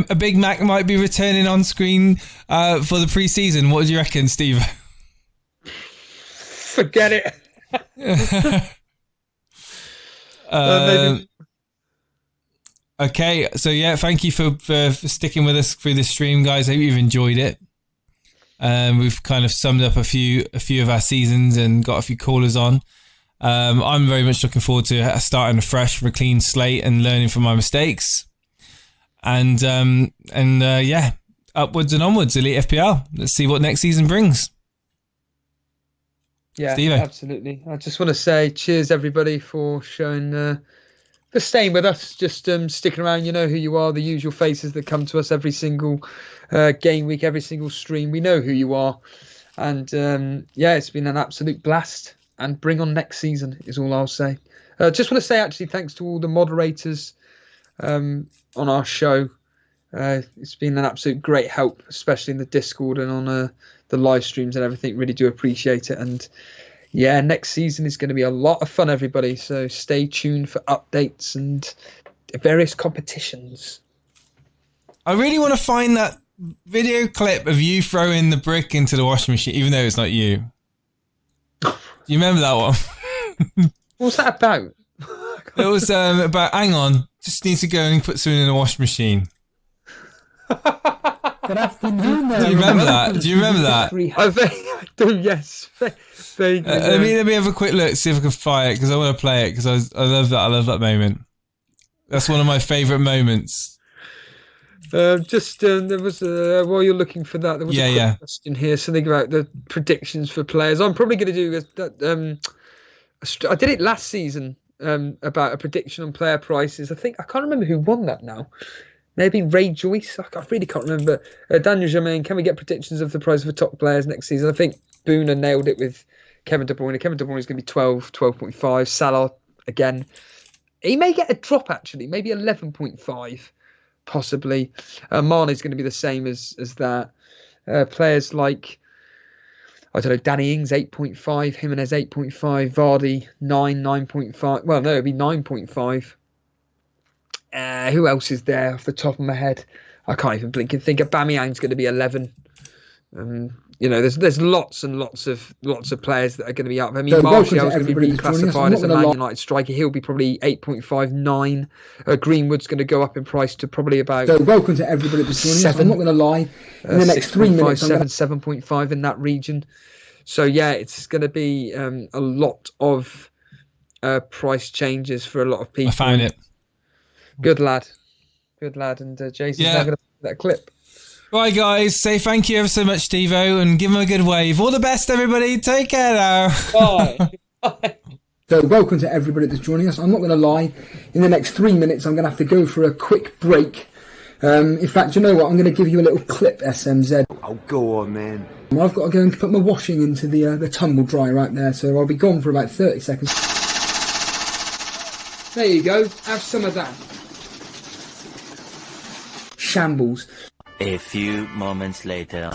a Big Mac might be returning on screen for the pre-season. What do you reckon, Stevo? Forget it. Okay, so yeah, thank you for sticking with us through this stream, guys. I hope you've enjoyed it. We've kind of summed up a few of our seasons and got a few callers on. I'm very much looking forward to starting afresh from a clean slate and learning from my mistakes. And upwards and onwards, Elite FPL. Let's see what next season brings. Yeah, Stevo. Absolutely. I just want to say cheers, everybody, for showing, for staying with us, just sticking around. You know who you are, the usual faces that come to us every single game week, every single stream. We know who you are. And it's been an absolute blast. And bring on next season is all I'll say. Just want to say, actually, thanks to all the moderators on our show. It's been an absolute great help, especially in the Discord and on the live streams and everything. Really do appreciate it. And yeah, next season is going to be a lot of fun, everybody. So stay tuned for updates and various competitions. I really want to find that video clip of you throwing the brick into the washing machine, even though it's not you. Do you remember that one? What's that about? It was about, hang on, just need to go and put something in the washing machine. Good afternoon, Do you remember that? Do you remember that? I do, yes. Let me have a quick look, see if I can find it, because I want to play it, because I love that. I love that moment. That's one of my favourite moments. There was while you're looking for that, there was a quick question here, something about the predictions for players. I'm probably going to do that. I did it last season about a prediction on player prices. I can't remember who won that now. Maybe Ray Joyce. I really can't remember. Daniel Germain, can we get predictions of the price of the top players next season? I think Boona nailed it with Kevin De Bruyne. Kevin De Bruyne is going to be 12, 12.5. Salah, again. He may get a drop, actually. Maybe 11.5, possibly. Mane is going to be the same as that. Players like, I don't know, Danny Ings, 8.5. Jimenez, 8.5. Vardy, 9.5. Well, no, it'd be 9.5. Who else is there off the top of my head? I can't even blink and think. Aubameyang's going to be 11. There's lots and lots of players that are going to be up. I mean, Martial's going to be reclassified as a Man United striker. He'll be probably 8.5, 9. Greenwood's going to go up in price to probably about. So welcome to everybody that's joining us. I'm not going to lie. In the next 3 minutes, 7.5 in that region. So yeah, it's going to be a lot of price changes for a lot of people. I found it. Good lad. And Jason's now going to put that clip. Right, guys, say thank you ever so much, Stevo, and give him a good wave. All the best, everybody. Take care now. Bye. So welcome to everybody that's joining us. I'm not going to lie. In the next 3 minutes, I'm going to have to go for a quick break. In fact, you know what? I'm going to give you a little clip, SMZ. Oh, go on, man. I've got to go and put my washing into the tumble dryer right there, so I'll be gone for about 30 seconds. There you go. Have some of that. Shambles. A few moments later.